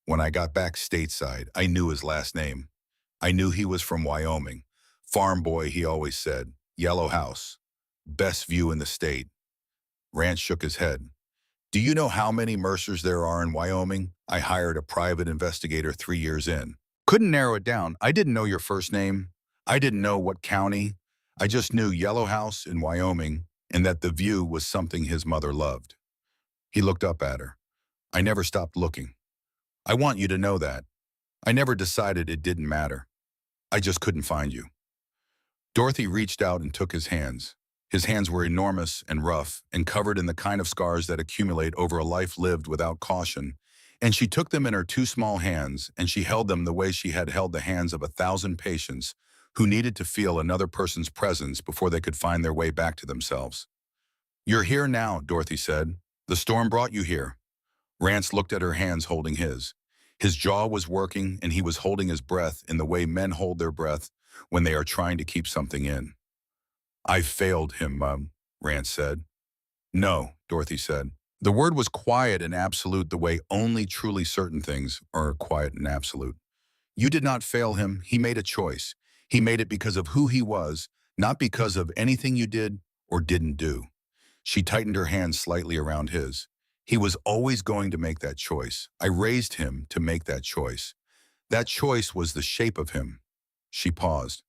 When I got back stateside, I knew his last name. I knew he was from Wyoming. Farm boy, he always said. Yellow house. Best view in the state. Rance shook his head. Do you know how many Mercers there are in Wyoming? I hired a private investigator 3 years in. Couldn't narrow it down. I didn't know your first name. I didn't know what county. I just knew Yellow House in Wyoming and that the view was something his mother loved. He looked up at her. I never stopped looking. I want you to know that. I never decided it didn't matter. I just couldn't find you. Dorothy reached out and took his hands. His hands were enormous and rough and covered in the kind of scars that accumulate over a life lived without caution, and she took them in her 2 small hands and she held them the way she had held the hands of 1,000 patients who needed to feel another person's presence before they could find their way back to themselves. You're here now, Dorothy said. The storm brought you here. Rance looked at her hands holding his. His jaw was working and he was holding his breath in the way men hold their breath when they are trying to keep something in. I failed him, Mum, Rance said. No, Dorothy said. The word was quiet and absolute the way only truly certain things are quiet and absolute. You did not fail him. He made a choice. He made it because of who he was, not because of anything you did or didn't do. She tightened her hands slightly around his. He was always going to make that choice. I raised him to make that choice. That choice was the shape of him. She paused.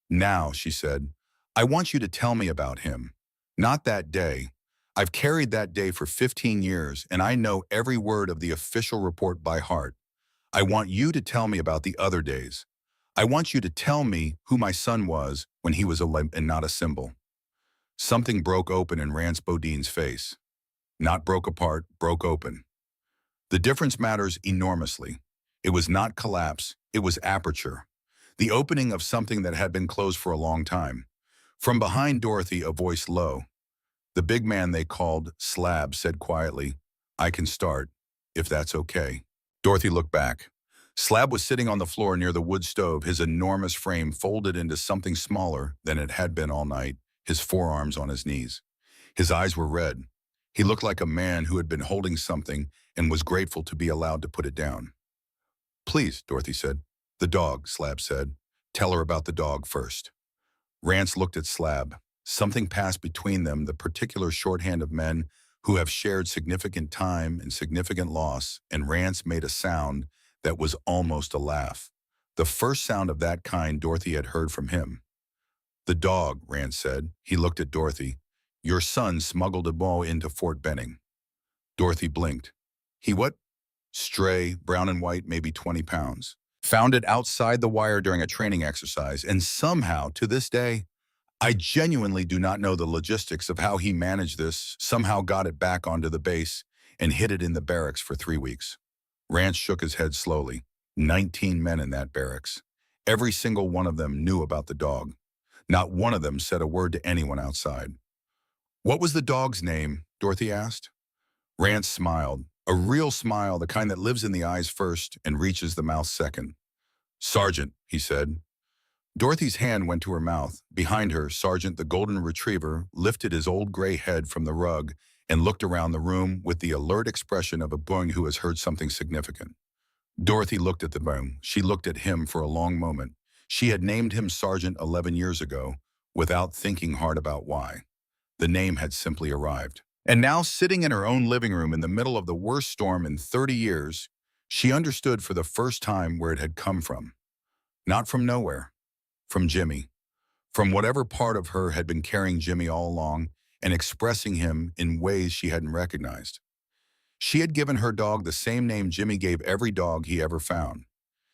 Now, she said, I want you to tell me about him. Not that day. I've carried that day for 15 years, and I know every word of the official report by heart. I want you to tell me about the other days. I want you to tell me who my son was when he was a limp and not a symbol. Something broke open in Rance Bodine's face. Not broke apart, broke open. The difference matters enormously. It was not collapse, it was aperture. The opening of something that had been closed for a long time. From behind Dorothy, a voice low. The big man they called Slab said quietly, I can start, if that's okay. Dorothy looked back. Slab was sitting on the floor near the wood stove, his enormous frame folded into something smaller than it had been all night, his forearms on his knees. His eyes were red. He looked like a man who had been holding something and was grateful to be allowed to put it down. Please, Dorothy said. The dog, Slab said. Tell her about the dog first. Rance looked at Slab. Something passed between them, the particular shorthand of men who have shared significant time and significant loss, and Rance made a sound that was almost a laugh. The first sound of that kind Dorothy had heard from him. The dog, Rance said. He looked at Dorothy. Your son smuggled a ball into Fort Benning. Dorothy blinked. He what? Stray, brown and white, maybe 20 pounds. Found it outside the wire during a training exercise, and somehow, to this day, I genuinely do not know the logistics of how he managed this, somehow got it back onto the base, and hid it in the barracks for 3 weeks. Rance shook his head slowly. 19 men in that barracks. Every single one of them knew about the dog. Not one of them said a word to anyone outside. What was the dog's name? Dorothy asked. Rance smiled. A real smile, the kind that lives in the eyes first and reaches the mouth second. Sergeant, he said. Dorothy's hand went to her mouth. Behind her, Sergeant, the golden retriever, lifted his old gray head from the rug and looked around the room with the alert expression of a boy who has heard something significant. Dorothy looked at the boy. She looked at him for a long moment. She had named him Sergeant 11 years ago, without thinking hard about why. The name had simply arrived. And now, sitting in her own living room in the middle of the worst storm in 30 years, she understood for the first time where it had come from. Not from nowhere. From Jimmy. From whatever part of her had been carrying Jimmy all along and expressing him in ways she hadn't recognized. She had given her dog the same name Jimmy gave every dog he ever found.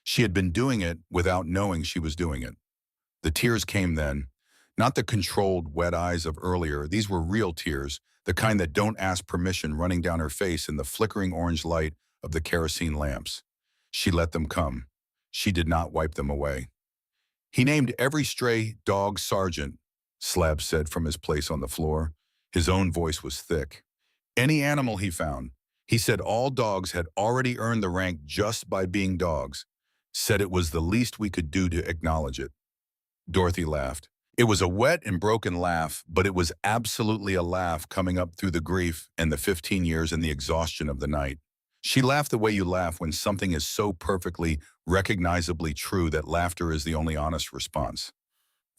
She had been doing it without knowing she was doing it. The tears came then. Not the controlled, wet eyes of earlier. These were real tears, the kind that don't ask permission, running down her face in the flickering orange light of the kerosene lamps. She let them come. She did not wipe them away. He named every stray dog Sergeant, Slab said from his place on the floor. His own voice was thick. Any animal he found. He said all dogs had already earned the rank just by being dogs. Said it was the least we could do to acknowledge it. Dorothy laughed. It was a wet and broken laugh, but it was absolutely a laugh coming up through the grief and the 15 years and the exhaustion of the night. She laughed the way you laugh when something is so perfectly, recognizably true that laughter is the only honest response.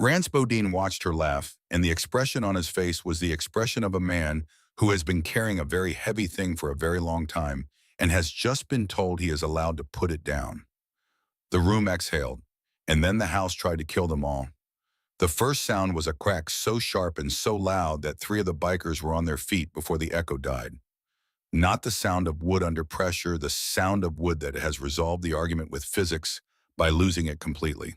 Rance Bodine watched her laugh, and the expression on his face was the expression of a man who has been carrying a very heavy thing for a very long time and has just been told he is allowed to put it down. The room exhaled, and then the house tried to kill them all. The first sound was a crack so sharp and so loud that 3 of the bikers were on their feet before the echo died. Not the sound of wood under pressure, the sound of wood that has resolved the argument with physics by losing it completely.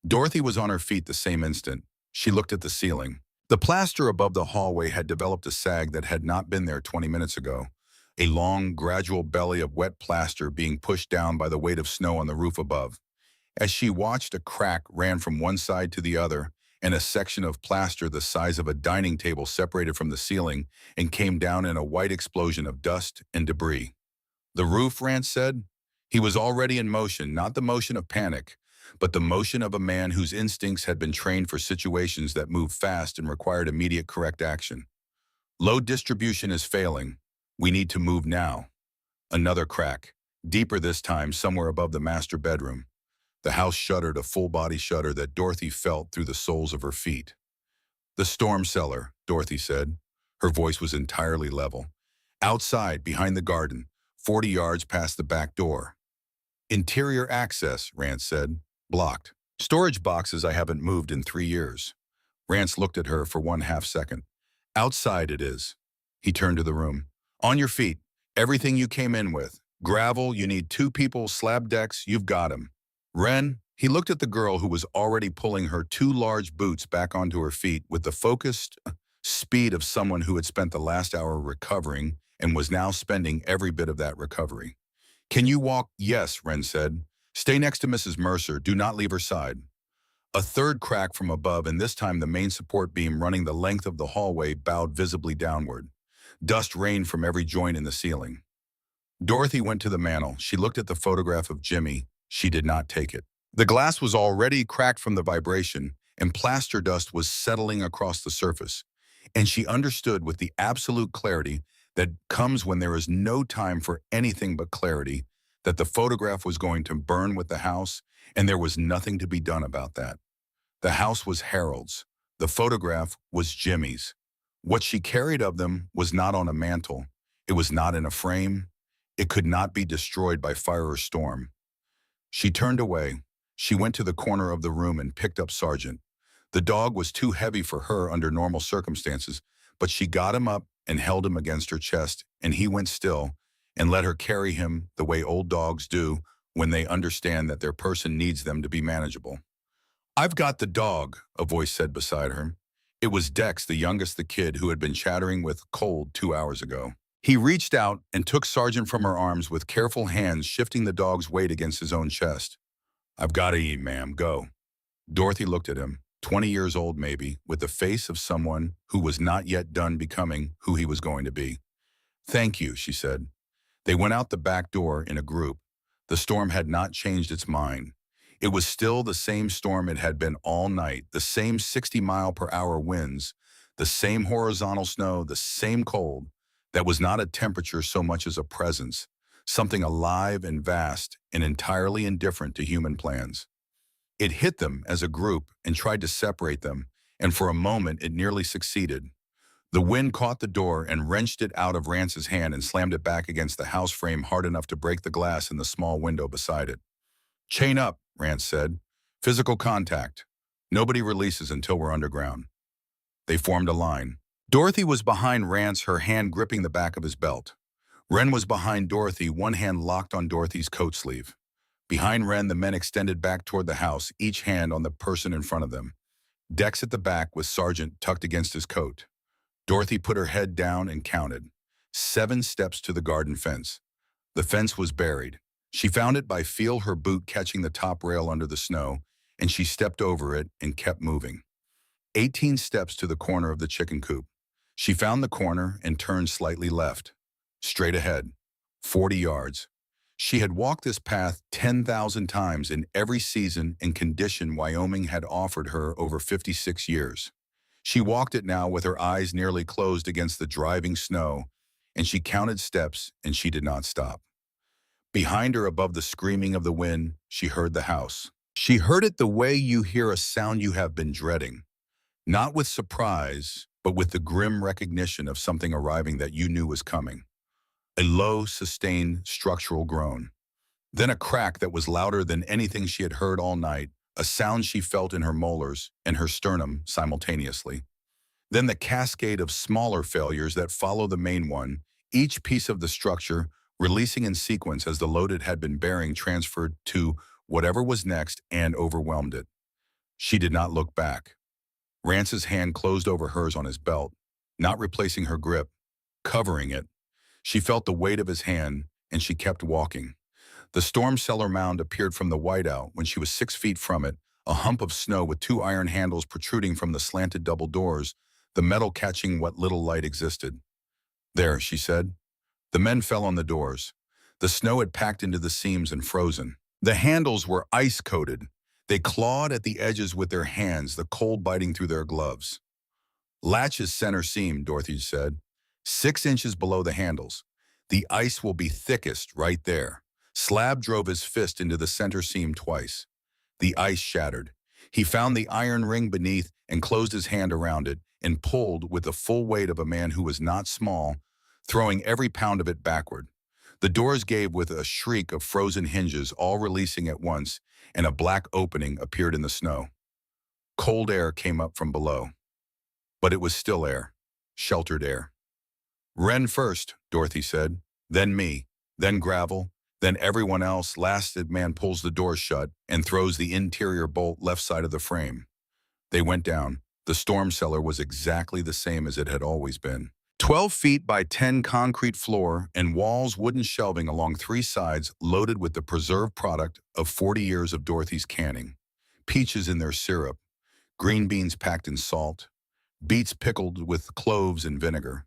Dorothy was on her feet the same instant. She looked at the ceiling. The plaster above the hallway had developed a sag that had not been there 20 minutes ago. A long, gradual belly of wet plaster being pushed down by the weight of snow on the roof above. As she watched, a crack ran from one side to the other, and a section of plaster the size of a dining table separated from the ceiling and came down in a white explosion of dust and debris. The roof, Rance said? He was already in motion, not the motion of panic, but the motion of a man whose instincts had been trained for situations that moved fast and required immediate correct action. Load distribution is failing. We need to move now. Another crack, deeper this time, somewhere above the master bedroom. The house shuddered, a full-body shudder that Dorothy felt through the soles of her feet. The storm cellar, Dorothy said. Her voice was entirely level. Outside, behind the garden, 40 yards past the back door. Interior access, Rance said. Blocked. Storage boxes I haven't moved in 3 years. Rance looked at her for 1/2 second. Outside it is. He turned to the room. On your feet. Everything you came in with. Gravel, you need 2 people, slab decks, you've got 'em. Ren, he looked at the girl who was already pulling her 2 large boots back onto her feet with the focused speed of someone who had spent the last hour recovering and was now spending every bit of that recovery. Can you walk? Yes, Ren said. Stay next to Mrs. Mercer. Do not leave her side. A third crack from above, and this time the main support beam running the length of the hallway bowed visibly downward. Dust rained from every joint in the ceiling. Dorothy went to the mantel. She looked at the photograph of Jimmy. She did not take it. The glass was already cracked from the vibration, and plaster dust was settling across the surface. And she understood with the absolute clarity that comes when there is no time for anything but clarity, that the photograph was going to burn with the house, and there was nothing to be done about that. The house was Harold's. The photograph was Jimmy's. What she carried of them was not on a mantle. It was not in a frame. It could not be destroyed by fire or storm. She turned away. She went to the corner of the room and picked up Sergeant. The dog was too heavy for her under normal circumstances, but she got him up and held him against her chest, and he went still and let her carry him the way old dogs do when they understand that their person needs them to be manageable. I've got the dog, a voice said beside her. It was Dex, the youngest, the kid who had been chattering with Cold 2 hours ago. He reached out and took Sergeant from her arms with careful hands, shifting the dog's weight against his own chest. I've got to eat, ma'am. Go. Dorothy looked at him, 20 years old maybe, with the face of someone who was not yet done becoming who he was going to be. Thank you, she said. They went out the back door in a group. The storm had not changed its mind. It was still the same storm it had been all night, the same 60-mile-per-hour winds, the same horizontal snow, the same cold. That was not a temperature so much as a presence, something alive and vast and entirely indifferent to human plans. It hit them as a group and tried to separate them, and for a moment it nearly succeeded. The wind caught the door and wrenched it out of Rance's hand and slammed it back against the house frame hard enough to break the glass in the small window beside it. Chain up, Rance said. Physical contact. Nobody releases until we're underground. They formed a line. Dorothy was behind Rance, her hand gripping the back of his belt. Ren was behind Dorothy, one hand locked on Dorothy's coat sleeve. Behind Ren, the men extended back toward the house, each hand on the person in front of them. Dex at the back with Sergeant tucked against his coat. Dorothy put her head down and counted. 7 steps to the garden fence. The fence was buried. She found it by feel her boot catching the top rail under the snow, and she stepped over it and kept moving. 18 steps to the corner of the chicken coop. She found the corner and turned slightly left. Straight ahead. 40 yards. She had walked this path 10,000 times in every season and condition Wyoming had offered her over 56 years. She walked it now with her eyes nearly closed against the driving snow, and she counted steps and she did not stop. Behind her, above the screaming of the wind, she heard the house. She heard it the way you hear a sound you have been dreading. Not with surprise, but with the grim recognition of something arriving that you knew was coming. A low, sustained, structural groan. Then a crack that was louder than anything she had heard all night, a sound she felt in her molars and her sternum simultaneously. Then the cascade of smaller failures that follow the main one, each piece of the structure releasing in sequence as the load it had been bearing transferred to whatever was next and overwhelmed it. She did not look back. Rance's hand closed over hers on his belt, not replacing her grip, covering it. She felt the weight of his hand, and she kept walking. The storm cellar mound appeared from the whiteout when she was 6 feet from it, a hump of snow with 2 iron handles protruding from the slanted double doors, the metal catching what little light existed. There, she said. The men fell on the doors. The snow had packed into the seams and frozen. The handles were ice-coated. They clawed at the edges with their hands, the cold biting through their gloves. Latch is center seam, Dorothy said. 6 inches below the handles. The ice will be thickest right there. Slab drove his fist into the center seam twice. The ice shattered. He found the iron ring beneath and closed his hand around it and pulled with the full weight of a man who was not small, throwing every pound of it backward. The doors gave with a shriek of frozen hinges, all releasing at once, and a black opening appeared in the snow. Cold air came up from below. But it was still air. Sheltered air. "Ren first," Dorothy said. "Then me. Then Gravel. Then everyone else. Last, the man pulls the door shut and throws the interior bolt left side of the frame." They went down. The storm cellar was exactly the same as it had always been. 12 feet by 10 concrete floor and walls, wooden shelving along three sides loaded with the preserved product of 40 years of Dorothy's canning. Peaches in their syrup, green beans packed in salt, beets pickled with cloves and vinegar,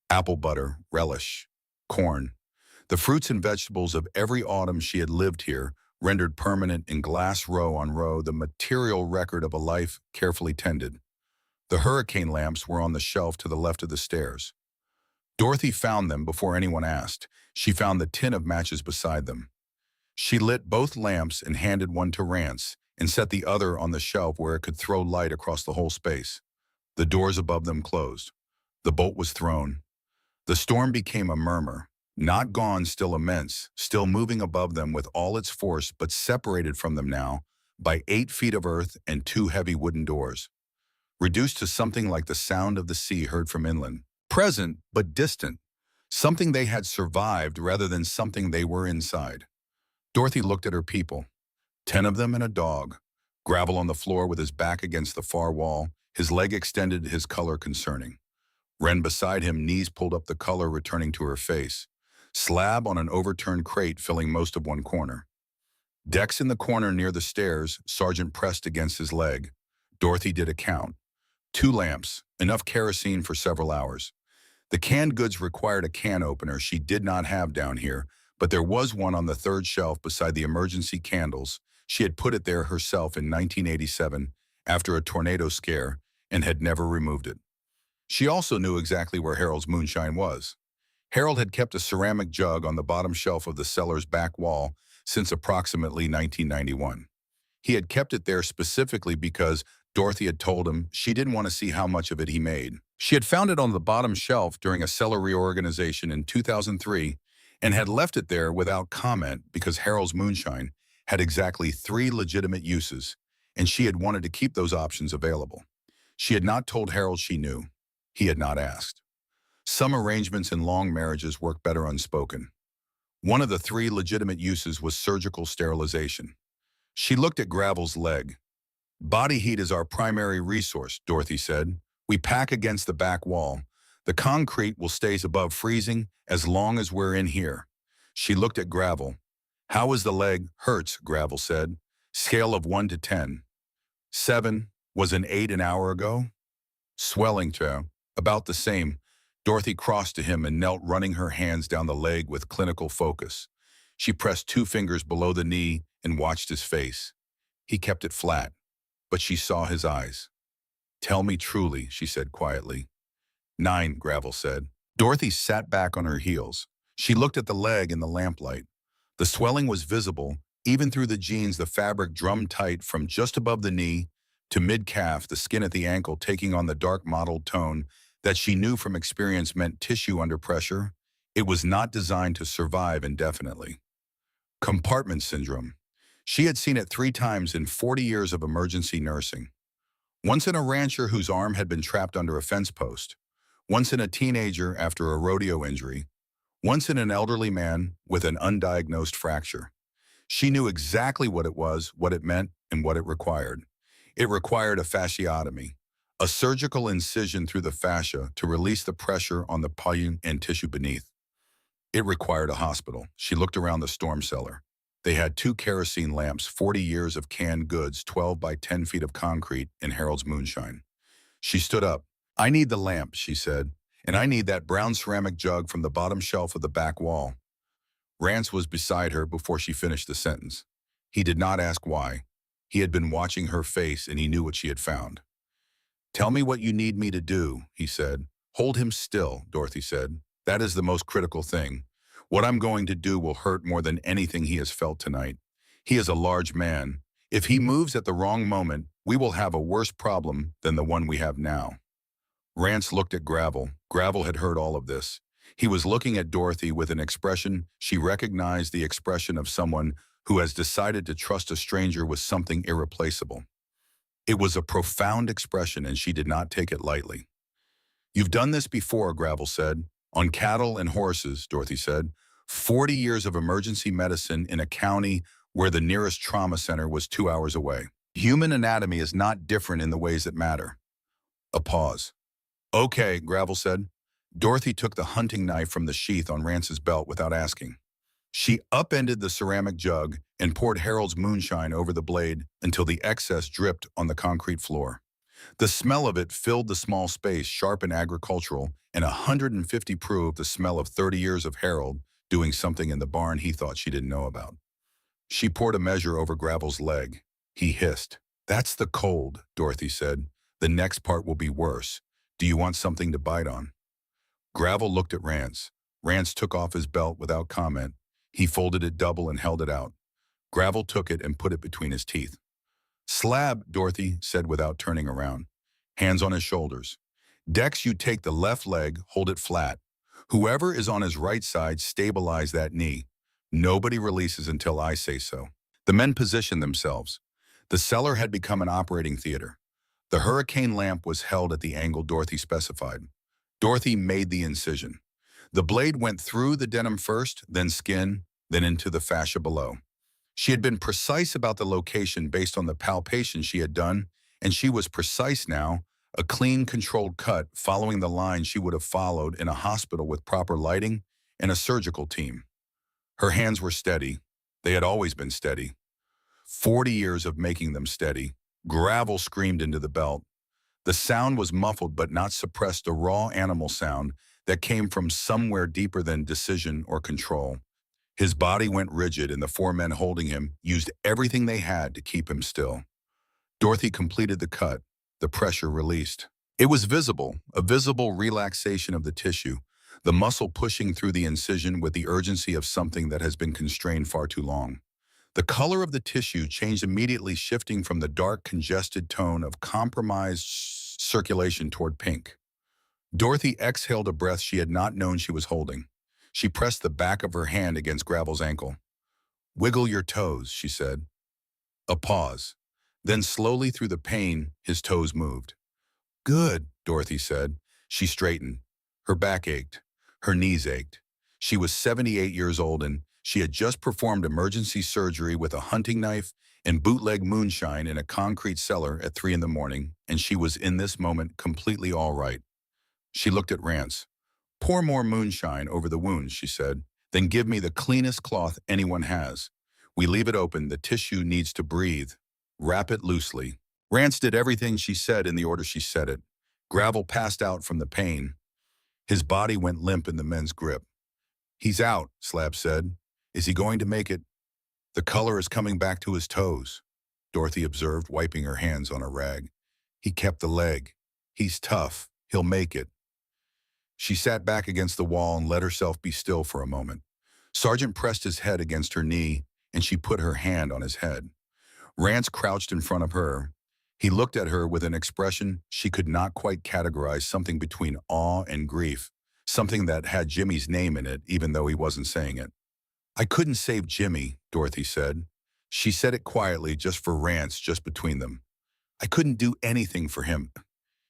apple butter, relish, corn. The fruits and vegetables of every autumn she had lived here, rendered permanent in glass row on row, the material record of a life carefully tended. The hurricane lamps were on the shelf to the left of the stairs. Dorothy found them before anyone asked. She found the tin of matches beside them. She lit both lamps and handed one to Rance and set the other on the shelf where it could throw light across the whole space. The doors above them closed. The bolt was thrown. The storm became a murmur. Not gone, still immense, still moving above them with all its force, but separated from them now by 8 feet of earth and 2 heavy wooden doors. Reduced to something like the sound of the sea heard from inland. Present, but distant. Something they had survived rather than something they were inside. Dorothy looked at her people. 10 of them and a dog. Gravel on the floor with his back against the far wall, his leg extended, his color concerning. Wren beside him, knees pulled up, the color returning to her face. Slab on an overturned crate filling most of one corner. Dex in the corner near the stairs, Sergeant pressed against his leg. Dorothy did a count. 2 lamps, enough kerosene for several hours. The canned goods required a can opener she did not have down here, but there was one on the 3rd shelf beside the emergency candles. She had put it there herself in 1987 after a tornado scare and had never removed it. She also knew exactly where Harold's moonshine was. Harold had kept a ceramic jug on the bottom shelf of the cellar's back wall since approximately 1991. He had kept it there specifically because Dorothy had told him she didn't want to see how much of it he made. She had found it on the bottom shelf during a cellar reorganization in 2003 and had left it there without comment because Harold's moonshine had exactly 3 legitimate uses, and she had wanted to keep those options available. She had not told Harold she knew. He had not asked. Some arrangements in long marriages work better unspoken. One of the 3 legitimate uses was surgical sterilization. She looked at Gravel's leg. "Body heat is our primary resource," Dorothy said. "We pack against the back wall. The concrete will stay above freezing as long as we're in here." She looked at Gravel. "How is the leg?" "Hurts," Gravel said. "Scale of 1 to 10. 7. Was an 8 an hour ago?" "Swelling, too. About the same." Dorothy crossed to him and knelt, running her hands down the leg with clinical focus. She pressed 2 fingers below the knee and watched his face. He kept it flat, but she saw his eyes. "Tell me truly," she said quietly. 9, Gravel said. Dorothy sat back on her heels. She looked at the leg in the lamplight. The swelling was visible, even through the jeans, the fabric drummed tight from just above the knee to mid-calf, the skin at the ankle taking on the dark mottled tone that she knew from experience meant tissue under pressure. It was not designed to survive indefinitely. Compartment syndrome. She had seen it 3 times in 40 years of emergency nursing. Once in a rancher whose arm had been trapped under a fence post. Once in a teenager after a rodeo injury. Once in an elderly man with an undiagnosed fracture. She knew exactly what it was, what it meant, and what it required. It required a fasciotomy, a surgical incision through the fascia to release the pressure on the pulsion and tissue beneath. It required a hospital. She looked around the storm cellar. They had 2 kerosene lamps, 40 years of canned goods, 12 by 10 feet of concrete, and Harold's moonshine. She stood up. "I need the lamp," she said, "and I need that brown ceramic jug from the bottom shelf of the back wall." Rance was beside her before she finished the sentence. He did not ask why. He had been watching her face and he knew what she had found. "Tell me what you need me to do," he said. "Hold him still," Dorothy said. "That is the most critical thing. What I'm going to do will hurt more than anything he has felt tonight. He is a large man. If he moves at the wrong moment, we will have a worse problem than the one we have now." Rance looked at Gravel. Gravel had heard all of this. He was looking at Dorothy with an expression she recognized, the expression of someone who has decided to trust a stranger with something irreplaceable. It was a profound expression, and she did not take it lightly. "You've done this before," Gravel said. "On cattle and horses," Dorothy said. 40 years of emergency medicine in a county where the nearest trauma center was 2 hours away. Human anatomy is not different in the ways that matter." A pause. "Okay," Gravel said. Dorothy took the hunting knife from the sheath on Rance's belt without asking. She upended the ceramic jug and poured Harold's moonshine over the blade until the excess dripped on the concrete floor. The smell of it filled the small space, sharp and agricultural, and 150 proved the smell of 30 years of Harold doing something in the barn he thought she didn't know about. She poured a measure over Gravel's leg. He hissed. "That's the cold," Dorothy said. "The next part will be worse. Do you want something to bite on?" Gravel looked at Rance. Rance took off his belt without comment. He folded it double and held it out. Gravel took it and put it between his teeth. "Slab," Dorothy said without turning around. Hands on his shoulders. "Dex, you take the left leg, hold it flat. Whoever is on his right side, stabilize that knee. Nobody releases until I say so." The men positioned themselves. The cellar had become an operating theater. The hurricane lamp was held at the angle Dorothy specified. Dorothy made the incision. The blade went through the denim first, then skin, then into the fascia below. She had been precise about the location based on the palpation she had done, and she was precise now, a clean, controlled cut following the line she would have followed in a hospital with proper lighting and a surgical team. Her hands were steady. They had always been steady. 40 years of making them steady. Gravel screamed into the belt. The sound was muffled but not suppressed, a raw animal sound that came from somewhere deeper than decision or control. His body went rigid, and the four men holding him used everything they had to keep him still. Dorothy completed the cut. The pressure released. It was visible, a visible relaxation of the tissue, the muscle pushing through the incision with the urgency of something that has been constrained far too long. The color of the tissue changed immediately, shifting from the dark, congested tone of compromised circulation toward pink. Dorothy exhaled a breath she had not known she was holding. She pressed the back of her hand against Gravel's ankle. "Wiggle your toes," she said. A pause. Then slowly through the pain, his toes moved. "Good," Dorothy said. She straightened. Her back ached. Her knees ached. She was 78 years old, and she had just performed emergency surgery with a hunting knife and bootleg moonshine in a concrete cellar at 3 in the morning, and she was in this moment completely all right. She looked at Rance. "Pour more moonshine over the wounds," she said. "Then give me the cleanest cloth anyone has. We leave it open. The tissue needs to breathe. Wrap it loosely." Rance did everything she said in the order she said it. Gravel passed out from the pain. His body went limp in the men's grip. "He's out," Slab said. "Is he going to make it?" "The color is coming back to his toes," Dorothy observed, wiping her hands on a rag. "He kept the leg. He's tough. He'll make it." She sat back against the wall and let herself be still for a moment. Sergeant pressed his head against her knee, and she put her hand on his head. Rance crouched in front of her. He looked at her with an expression she could not quite categorize, something between awe and grief, something that had Jimmy's name in it, even though he wasn't saying it. "I couldn't save Jimmy," Dorothy said. She said it quietly, just for Rance, just between them. "I couldn't do anything for him.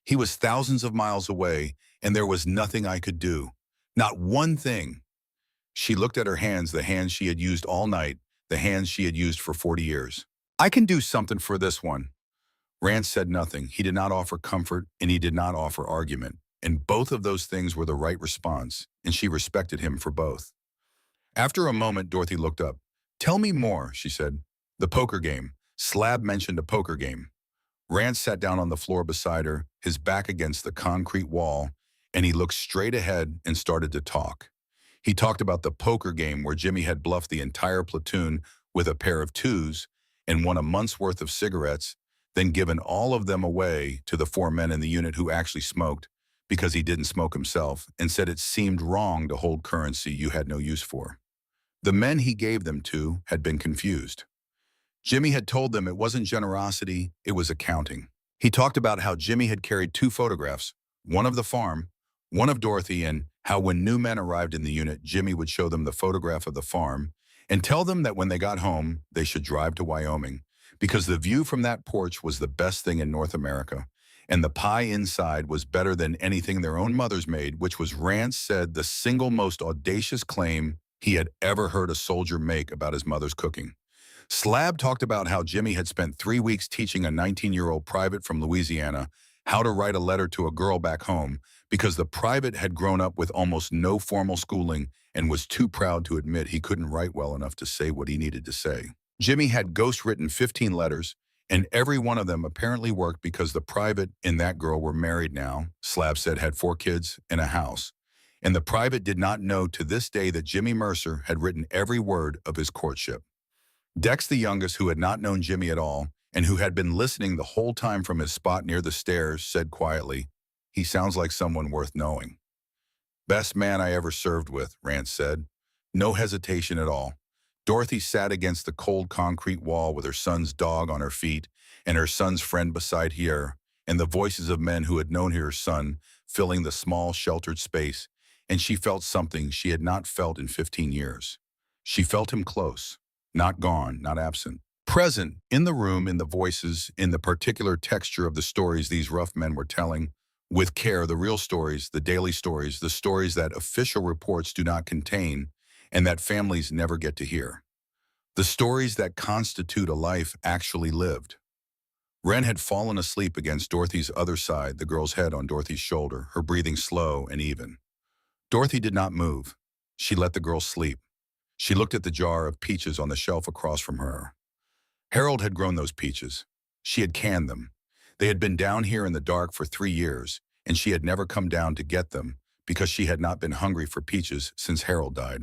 He was thousands of miles away, and there was nothing I could do. Not one thing." She looked at her hands, the hands she had used all night, the hands she had used for 40 years. "I can do something for this one." Rance said nothing. He did not offer comfort, and he did not offer argument. And both of those things were the right response, and she respected him for both. After a moment, Dorothy looked up. "Tell me more," she said. "The poker game." Slab mentioned a poker game. Rance sat down on the floor beside her, his back against the concrete wall, and he looked straight ahead and started to talk. He talked about the poker game where Jimmy had bluffed the entire platoon with a pair of twos and won a month's worth of cigarettes, then given all of them away to the four men in the unit who actually smoked because he didn't smoke himself, and said it seemed wrong to hold currency you had no use for. The men he gave them to had been confused. Jimmy had told them it wasn't generosity, it was accounting. He talked about how Jimmy had carried 2 photographs, one of the farm, one of Dorothy, and How when new men arrived in the unit, Jimmy would show them the photograph of the farm and tell them that when they got home, they should drive to Wyoming because the view from that porch was the best thing in North America. And the pie inside was better than anything their own mothers made, which was, Rance said, the single most audacious claim he had ever heard a soldier make about his mother's cooking. Slab talked about how Jimmy had spent 3 weeks teaching a 19-year-old private from Louisiana how to write a letter to a girl back home because the private had grown up with almost no formal schooling and was too proud to admit he couldn't write well enough to say what he needed to say. Jimmy had ghost-written 15 letters, and every one of them apparently worked because the private and that girl were married now, Slab said, had 4 kids and a house. And the private did not know to this day that Jimmy Mercer had written every word of his courtship. Dex, the youngest, who had not known Jimmy at all, and who had been listening the whole time from his spot near the stairs, said quietly, "He sounds like someone worth knowing." "Best man I ever served with," Rance said. No hesitation at all. Dorothy sat against the cold concrete wall with her son's dog on her feet and her son's friend beside her, and the voices of men who had known her son filling the small, sheltered space, and she felt something she had not felt in 15 years. She felt him close, not gone, not absent. Present, in the room, in the voices, in the particular texture of the stories these rough men were telling, with care, the real stories, the daily stories, the stories that official reports do not contain and that families never get to hear. The stories that constitute a life actually lived. Wren had fallen asleep against Dorothy's other side, the girl's head on Dorothy's shoulder, her breathing slow and even. Dorothy did not move. She let the girl sleep. She looked at the jar of peaches on the shelf across from her. Harold had grown those peaches. She had canned them. They had been down here in the dark for 3 years, and she had never come down to get them because she had not been hungry for peaches since Harold died.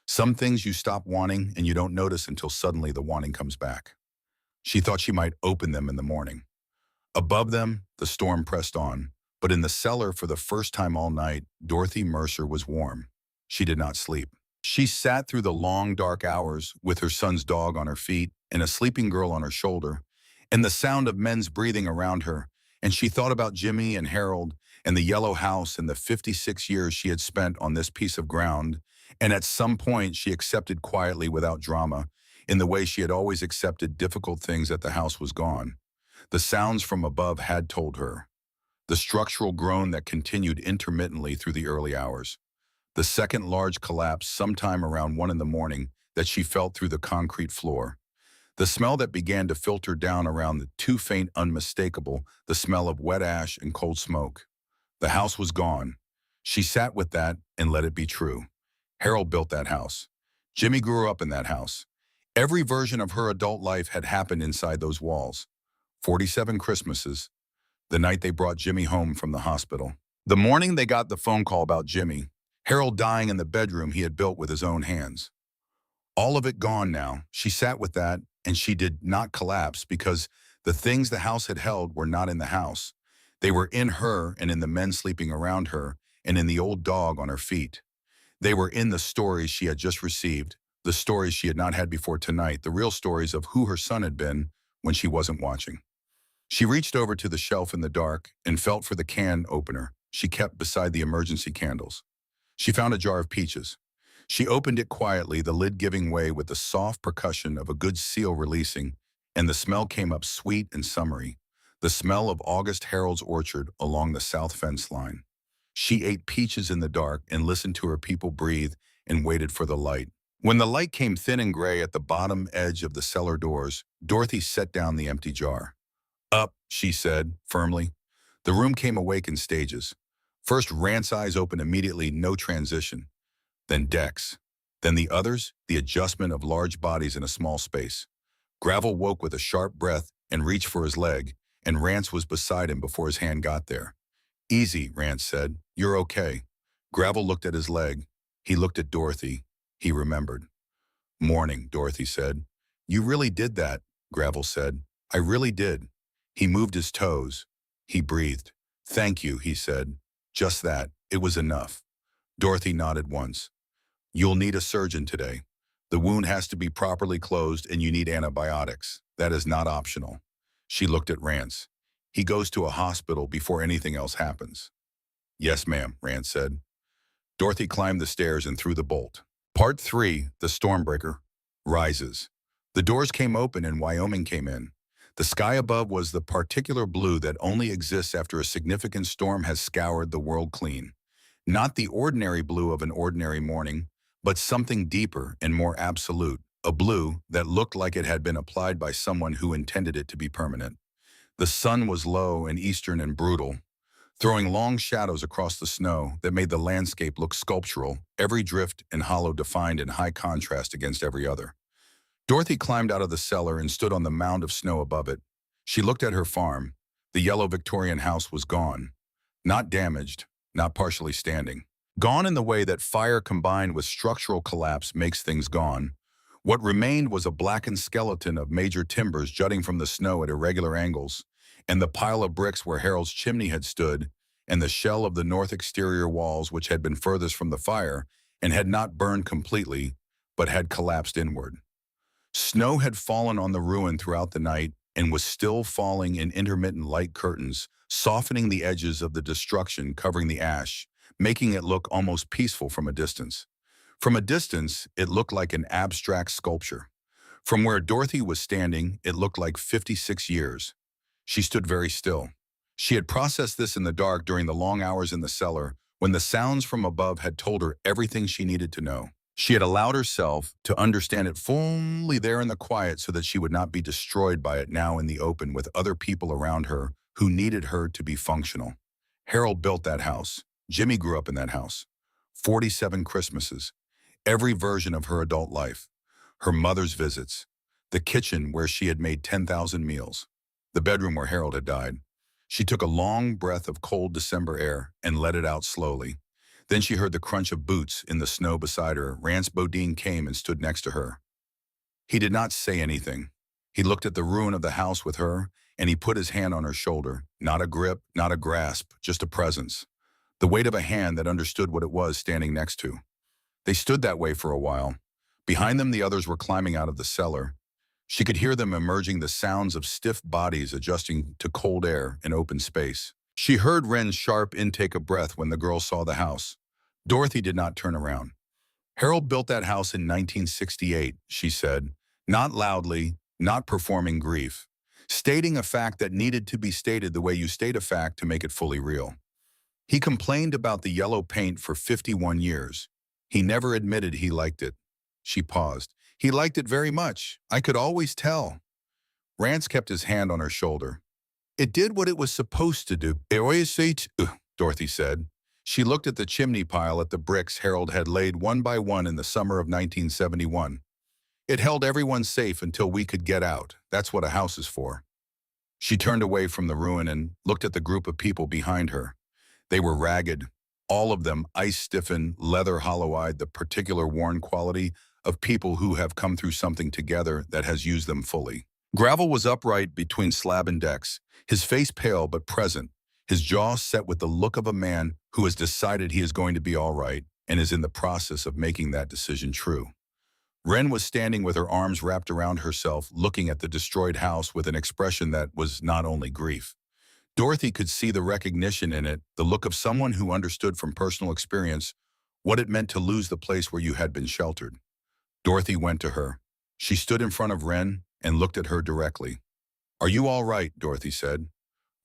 Some things you stop wanting and you don't notice until suddenly the wanting comes back. She thought she might open them in the morning. Above them, the storm pressed on, but in the cellar for the first time all night, Dorothy Mercer was warm. She did not sleep. She sat through the long, dark hours with her son's dog on her feet and a sleeping girl on her shoulder, and the sound of men's breathing around her, and she thought about Jimmy and Harold and the yellow house and the 56 years she had spent on this piece of ground, and at some point she accepted quietly without drama, in the way she had always accepted difficult things, that the house was gone. The sounds from above had told her. The structural groan that continued intermittently through the early hours. The second large collapse sometime around 1 in the morning that she felt through the concrete floor. The smell that began to filter down around the too faint unmistakable, the smell of wet ash and cold smoke. The house was gone. She sat with that and let it be true. Harold built that house. Jimmy grew up in that house. Every version of her adult life had happened inside those walls. 47 Christmases. The night they brought Jimmy home from the hospital. The morning they got the phone call about Jimmy, Harold dying in the bedroom he had built with his own hands. All of it gone now. She sat with that, and she did not collapse because the things the house had held were not in the house. They were in her and in the men sleeping around her and in the old dog on her feet. They were in the stories she had just received, the stories she had not had before tonight, the real stories of who her son had been when she wasn't watching. She reached over to the shelf in the dark and felt for the can opener she kept beside the emergency candles. She found a jar of peaches. She opened it quietly, the lid giving way with the soft percussion of a good seal releasing, and the smell came up sweet and summery, the smell of August Harold's orchard along the south fence line. She ate peaches in the dark and listened to her people breathe and waited for the light. When the light came thin and gray at the bottom edge of the cellar doors, Dorothy set down the empty jar. "Up," she said, firmly. The room came awake in stages. First, Rance's eyes opened immediately, no transition. Then Dex. Then the others, the adjustment of large bodies in a small space. Gravel woke with a sharp breath and reached for his leg, and Rance was beside him before his hand got there. "Easy," Rance said. "You're okay." Gravel looked at his leg. He looked at Dorothy. He remembered. "Morning," Dorothy said. "You really did that," Gravel said. "I really did." He moved his toes. He breathed. "Thank you," he said. Just that. It was enough. Dorothy nodded once. "You'll need a surgeon today. The wound has to be properly closed and you need antibiotics. That is not optional." She looked at Rance. "He goes to a hospital before anything else happens." "Yes, ma'am," Rance said. Dorothy climbed the stairs and threw the bolt. Part 3, The Stormbreaker, rises. The doors came open and Wyoming came in. The sky above was the particular blue that only exists after a significant storm has scoured the world clean. Not the ordinary blue of an ordinary morning, but something deeper and more absolute, a blue that looked like it had been applied by someone who intended it to be permanent. The sun was low and eastern and brutal, throwing long shadows across the snow that made the landscape look sculptural, every drift and hollow defined in high contrast against every other. Dorothy climbed out of the cellar and stood on the mound of snow above it. She looked at her farm. The yellow Victorian house was gone. Not damaged, not partially standing. Gone in the way that fire combined with structural collapse makes things gone. What remained was a blackened skeleton of major timbers jutting from the snow at irregular angles, and the pile of bricks where Harold's chimney had stood, and the shell of the north exterior walls which had been furthest from the fire and had not burned completely, but had collapsed inward. Snow had fallen on the ruin throughout the night and was still falling in intermittent light curtains, softening the edges of the destruction covering the ash, making it look almost peaceful from a distance. From a distance, it looked like an abstract sculpture. From where Dorothy was standing, it looked like 56 years. She stood very still. She had processed this in the dark during the long hours in the cellar, when the sounds from above had told her everything she needed to know. She had allowed herself to understand it fully there in the quiet so that she would not be destroyed by it now in the open with other people around her who needed her to be functional. Harold built that house. Jimmy grew up in that house. 47 Christmases. Every version of her adult life. Her mother's visits. The kitchen where she had made 10,000 meals. The bedroom where Harold had died. She took a long breath of cold December air and let it out slowly. Then she heard the crunch of boots in the snow beside her. Rance Bodine came and stood next to her. He did not say anything. He looked at the ruin of the house with her, and he put his hand on her shoulder. Not a grip, not a grasp, just a presence. The weight of a hand that understood what it was standing next to. They stood that way for a while. Behind them, the others were climbing out of the cellar. She could hear them emerging, the sounds of stiff bodies adjusting to cold air and open space. She heard Wren's sharp intake of breath when the girl saw the house. Dorothy did not turn around. Harold built that house in 1968, she said, not loudly, not performing grief, stating a fact that needed to be stated the way you state a fact to make it fully real. He complained about the yellow paint for 51 years. He never admitted he liked it. She paused. He liked it very much. I could always tell. Rance kept his hand on her shoulder. It did what it was supposed to do. Dorothy said. She looked at the chimney pile at the bricks Harold had laid one by one in the summer of 1971. It held everyone safe until we could get out. That's what a house is for. She turned away from the ruin and looked at the group of people behind her. They were ragged, all of them ice-stiffened, leather hollow-eyed, the particular worn quality of people who have come through something together that has used them fully. Gravel was upright between slab and decks, his face pale but present, his jaw set with the look of a man who has decided he is going to be all right and is in the process of making that decision true. Wren was standing with her arms wrapped around herself, looking at the destroyed house with an expression that was not only grief. Dorothy could see the recognition in it, the look of someone who understood from personal experience what it meant to lose the place where you had been sheltered. Dorothy went to her. She stood in front of Wren and looked at her directly. "Are you all right?" Dorothy said.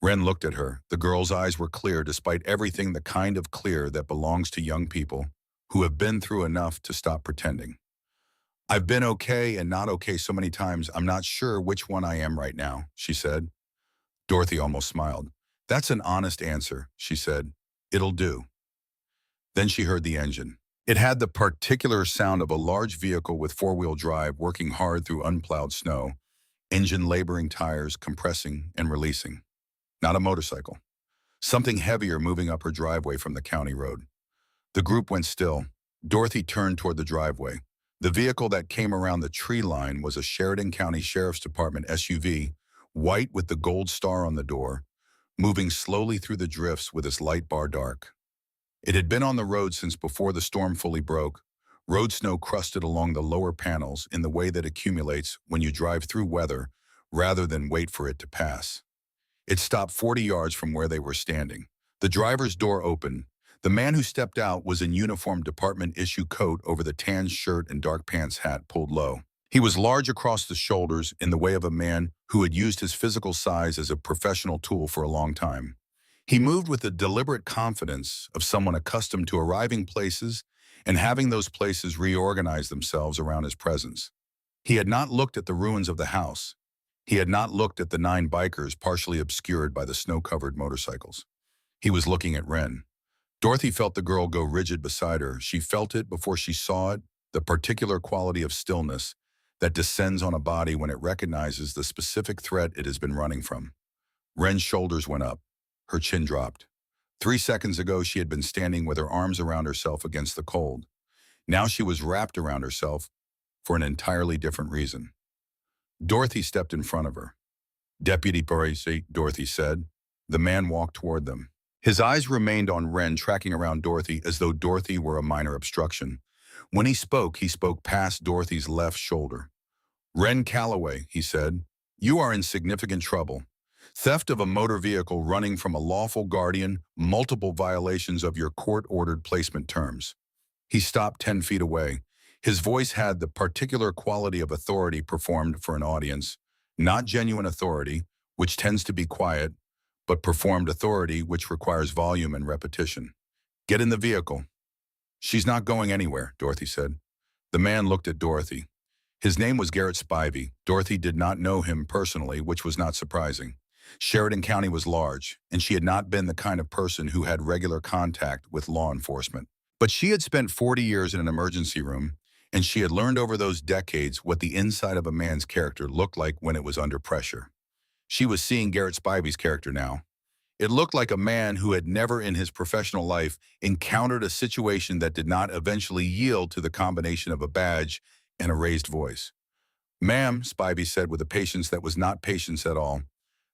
Wren looked at her. The girl's eyes were clear, despite everything, the kind of clear that belongs to young people who have been through enough to stop pretending. "I've been okay and not okay so many times, I'm not sure which one I am right now," she said. Dorothy almost smiled. "That's an honest answer," she said. "It'll do." Then she heard the engine. It had the particular sound of a large vehicle with four-wheel drive working hard through unplowed snow, engine laboring, tires compressing and releasing. Not a motorcycle. Something heavier moving up her driveway from the county road. The group went still. Dorothy turned toward the driveway. The vehicle that came around the tree line was a Sheridan County Sheriff's Department SUV, white with the gold star on the door, moving slowly through the drifts with its light bar dark. It had been on the road since before the storm fully broke. Road snow crusted along the lower panels in the way that accumulates when you drive through weather rather than wait for it to pass. It stopped 40 yards from where they were standing. The driver's door opened. The man who stepped out was in uniform department-issue coat over the tan shirt and dark pants hat pulled low. He was large across the shoulders in the way of a man who had used his physical size as a professional tool for a long time. He moved with the deliberate confidence of someone accustomed to arriving places and having those places reorganize themselves around his presence. He had not looked at the ruins of the house. He had not looked at the 9 bikers partially obscured by the snow-covered motorcycles. He was looking at Wren. Dorothy felt the girl go rigid beside her. She felt it before she saw it, the particular quality of stillness that descends on a body when it recognizes the specific threat it has been running from. Wren's shoulders went up. Her chin dropped. 3 seconds ago, she had been standing with her arms around herself against the cold. Now she was wrapped around herself for an entirely different reason. Dorothy stepped in front of her. "Deputy Parisi," Dorothy said. The man walked toward them. His eyes remained on Wren, tracking around Dorothy as though Dorothy were a minor obstruction. When he spoke past Dorothy's left shoulder. "Wren Calloway," he said, "you are in significant trouble. Theft of a motor vehicle running from a lawful guardian, multiple violations of your court-ordered placement terms." He stopped 10 feet away. His voice had the particular quality of authority performed for an audience, not genuine authority, which tends to be quiet, but performed authority which requires volume and repetition. "Get in the vehicle." "She's not going anywhere," Dorothy said. The man looked at Dorothy. His name was Garrett Spivey. Dorothy did not know him personally, which was not surprising. Sheridan County was large, and she had not been the kind of person who had regular contact with law enforcement. But she had spent 40 years in an emergency room, and she had learned over those decades what the inside of a man's character looked like when it was under pressure. She was seeing Garrett Spivey's character now. It looked like a man who had never in his professional life encountered a situation that did not eventually yield to the combination of a badge and a raised voice. "Ma'am," Spivey said with a patience that was not patience at all,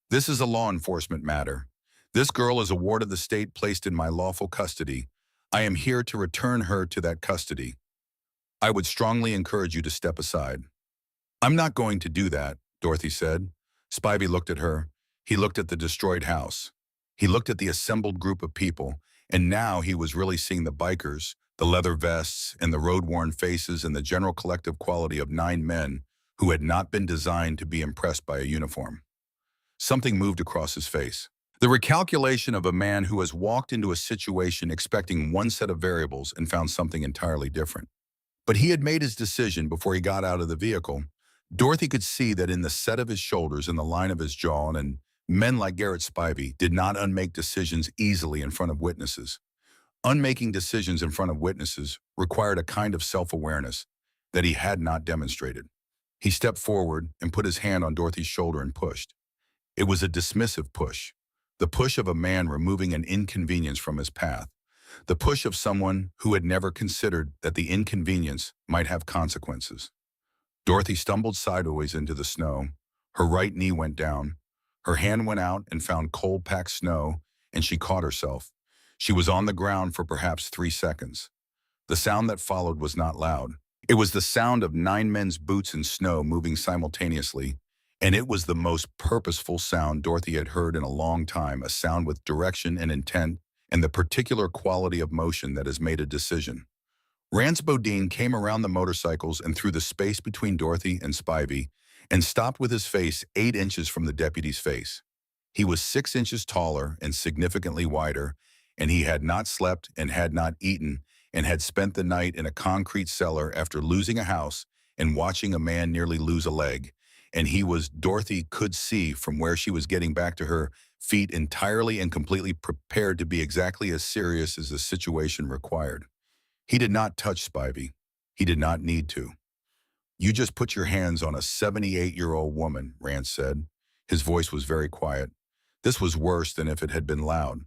"this is a law enforcement matter. This girl is a ward of the state placed in my lawful custody. I am here to return her to that custody. I would strongly encourage you to step aside." "I'm not going to do that," Dorothy said. Spivey looked at her. He looked at the destroyed house. He looked at the assembled group of people, and now he was really seeing the bikers, the leather vests, and the road-worn faces and the general collective quality of 9 men who had not been designed to be impressed by a uniform. Something moved across his face. The recalculation of a man who has walked into a situation expecting one set of variables and found something entirely different. But he had made his decision before he got out of the vehicle. Dorothy could see that in the set of his shoulders and the line of his jaw, and men like Garrett Spivey did not unmake decisions easily in front of witnesses. Unmaking decisions in front of witnesses required a kind of self-awareness that he had not demonstrated. He stepped forward and put his hand on Dorothy's shoulder and pushed. It was a dismissive push, the push of a man removing an inconvenience from his path, the push of someone who had never considered that the inconvenience might have consequences. Dorothy stumbled sideways into the snow. Her right knee went down. Her hand went out and found cold-packed snow, and she caught herself. She was on the ground for perhaps 3 seconds. The sound that followed was not loud. It was the sound of 9 men's boots in snow moving simultaneously, and it was the most purposeful sound Dorothy had heard in a long time, a sound with direction and intent and the particular quality of motion that has made a decision. Rance Bodine came around the motorcycles and through the space between Dorothy and Spivey and stopped with his face 8 inches from the deputy's face. He was 6 inches taller and significantly wider, and he had not slept and had not eaten and had spent the night in a concrete cellar after losing a house and watching a man nearly lose a leg. And he was, Dorothy could see from where she was getting back to her feet, entirely and completely prepared to be exactly as serious as the situation required. He did not touch Spivey. He did not need to. "You just put your hands on a 78-year-old woman," Rance said. His voice was very quiet. This was worse than if it had been loud.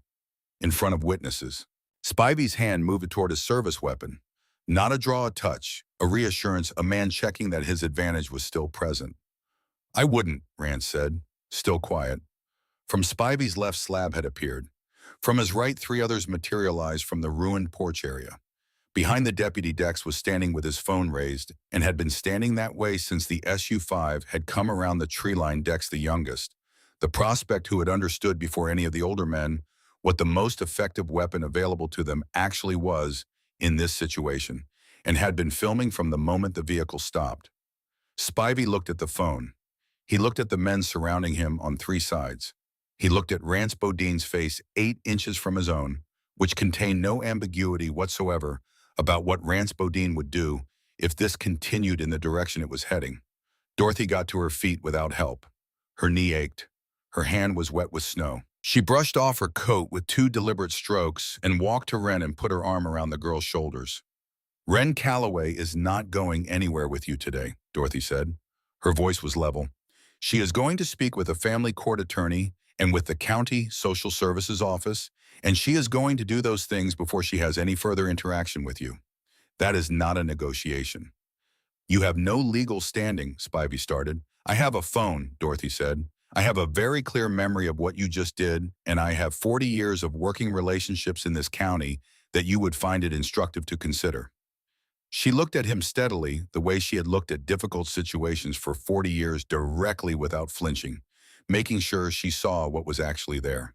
"In front of witnesses." Spivey's hand moved toward his service weapon. Not a draw, a touch, a reassurance, a man checking that his advantage was still present. "I wouldn't," Rance said, still quiet. From Spivey's left, slab had appeared. From his right, 3 others materialized from the ruined porch area. Behind the deputy, Dex was standing with his phone raised and had been standing that way since the SU-5 had come around the tree line. Dex, the youngest, the prospect who had understood before any of the older men, what the most effective weapon available to them actually was in this situation, and had been filming from the moment the vehicle stopped. Spivey looked at the phone. He looked at the men surrounding him on three sides. He looked at Rance Bodine's face 8 inches from his own, which contained no ambiguity whatsoever about what Rance Bodine would do if this continued in the direction it was heading. Dorothy got to her feet without help. Her knee ached. Her hand was wet with snow. She brushed off her coat with 2 deliberate strokes and walked to Wren and put her arm around the girl's shoulders. "Wren Calloway is not going anywhere with you today," Dorothy said. Her voice was level. "She is going to speak with a family court attorney and with the county social services office, and she is going to do those things before she has any further interaction with you. That is not a negotiation." "You have no legal standing," Spivey started. "I have a phone," Dorothy said. "I have a very clear memory of what you just did, and I have 40 years of working relationships in this county that you would find it instructive to consider." She looked at him steadily, the way she had looked at difficult situations for 40 years, directly without flinching, making sure she saw what was actually there.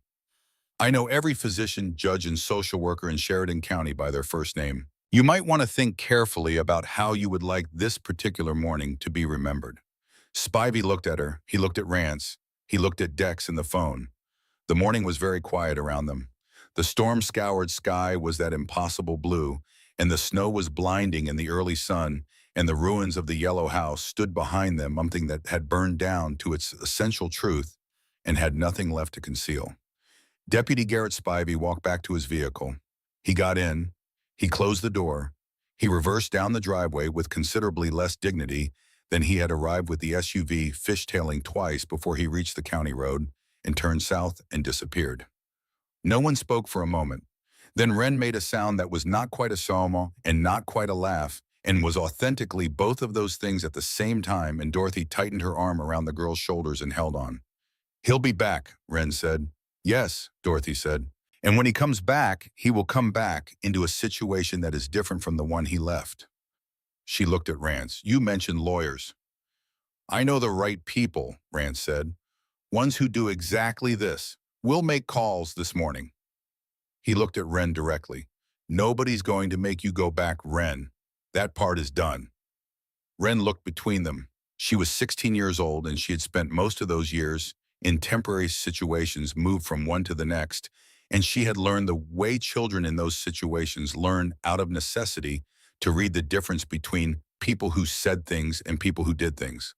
"I know every physician, judge, and social worker in Sheridan County by their first name. You might want to think carefully about how you would like this particular morning to be remembered." Spivey looked at her. He looked at Rance. He looked at Dex and the phone. The morning was very quiet around them. The storm-scoured sky was that impossible blue, and the snow was blinding in the early sun, and the ruins of the yellow house stood behind them, something that had burned down to its essential truth and had nothing left to conceal. Deputy Garrett Spivey walked back to his vehicle. He got in. He closed the door. He reversed down the driveway with considerably less dignity than he had arrived, with the SUV fishtailing twice before he reached the county road and turned south and disappeared. No one spoke for a moment. Then Wren made a sound that was not quite a sawma and not quite a laugh, and was authentically both of those things at the same time, and Dorothy tightened her arm around the girl's shoulders and held on. "He'll be back," Wren said. "Yes," Dorothy said. "And when he comes back, he will come back into a situation that is different from the one he left." She looked at Rance. "You mentioned lawyers." "I know the right people," Rance said. "Ones who do exactly this. We'll make calls this morning." He looked at Wren directly. "Nobody's going to make you go back, Wren. That part is done." Wren looked between them. She was 16 years old, and she had spent most of those years in temporary situations, moved from one to the next, and she had learned the way children in those situations learn out of necessity to read the difference between people who said things and people who did things.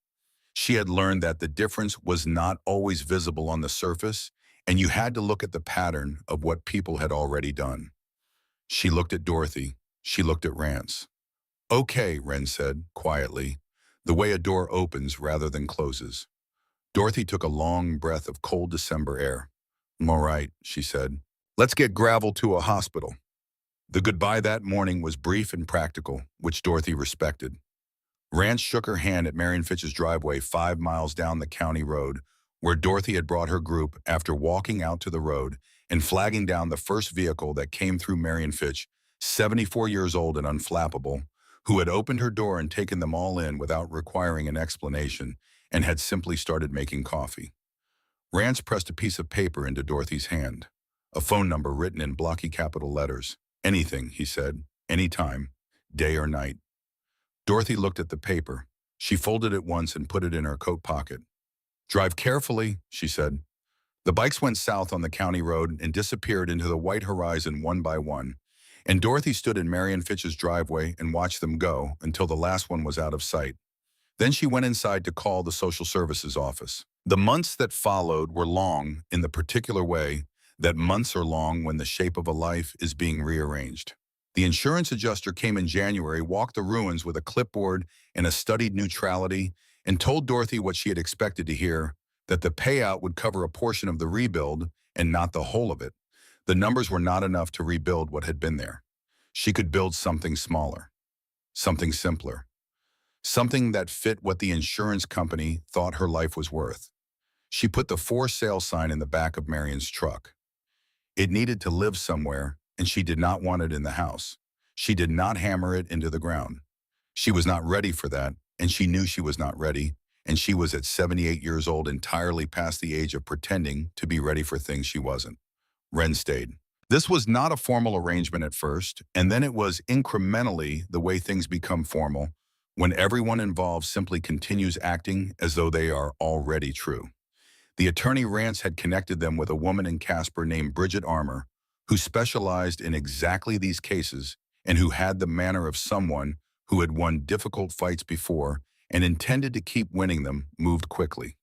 She had learned that the difference was not always visible on the surface, and you had to look at the pattern of what people had already done. She looked at Dorothy. She looked at Rance. "Okay," Wren said, quietly, the way a door opens rather than closes. Dorothy took a long breath of cold December air. "All right," she said. "Let's get gravel to a hospital." The goodbye that morning was brief and practical, which Dorothy respected. Rance shook her hand at Marion Fitch's driveway 5 miles down the county road, where Dorothy had brought her group after walking out to the road and flagging down the first vehicle that came through. Marion Fitch, 74 years old and unflappable, who had opened her door and taken them all in without requiring an explanation, and had simply started making coffee. Rance pressed a piece of paper into Dorothy's hand, a phone number written in blocky capital letters. "Anything," he said, "anytime, day or night." Dorothy looked at the paper. She folded it once and put it in her coat pocket. "Drive carefully," she said. The bikes went south on the county road and disappeared into the white horizon one by one, and Dorothy stood in Marion Fitch's driveway and watched them go until the last one was out of sight. Then she went inside to call the social services office. The months that followed were long in the particular way that months are long when the shape of a life is being rearranged. The insurance adjuster came in January, walked the ruins with a clipboard and a studied neutrality, and told Dorothy what she had expected to hear, that the payout would cover a portion of the rebuild and not the whole of it. The numbers were not enough to rebuild what had been there. She could build something smaller, something simpler, something that fit what the insurance company thought her life was worth. She put the for sale sign in the back of Marion's truck. It needed to live somewhere, and she did not want it in the house. She did not hammer it into the ground. She was not ready for that, and she knew she was not ready, and she was at 78 years old, entirely past the age of pretending to be ready for things she wasn't. Wren stayed. This was not a formal arrangement at first, and then it was incrementally the way things become formal when everyone involved simply continues acting as though they are already true. The attorney Rance had connected them with a woman in Casper named Bridget Armour, who specialized in exactly these cases and who had the manner of someone who had won difficult fights before and intended to keep winning them, moved quickly.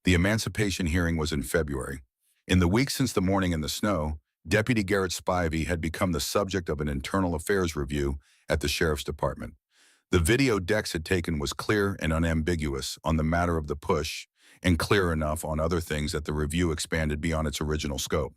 The emancipation hearing was in February. In the week since the morning in the snow, Deputy Garrett Spivey had become the subject of an internal affairs review at the sheriff's department. The video Dex had taken was clear and unambiguous on the matter of the push, and clear enough on other things that the review expanded beyond its original scope.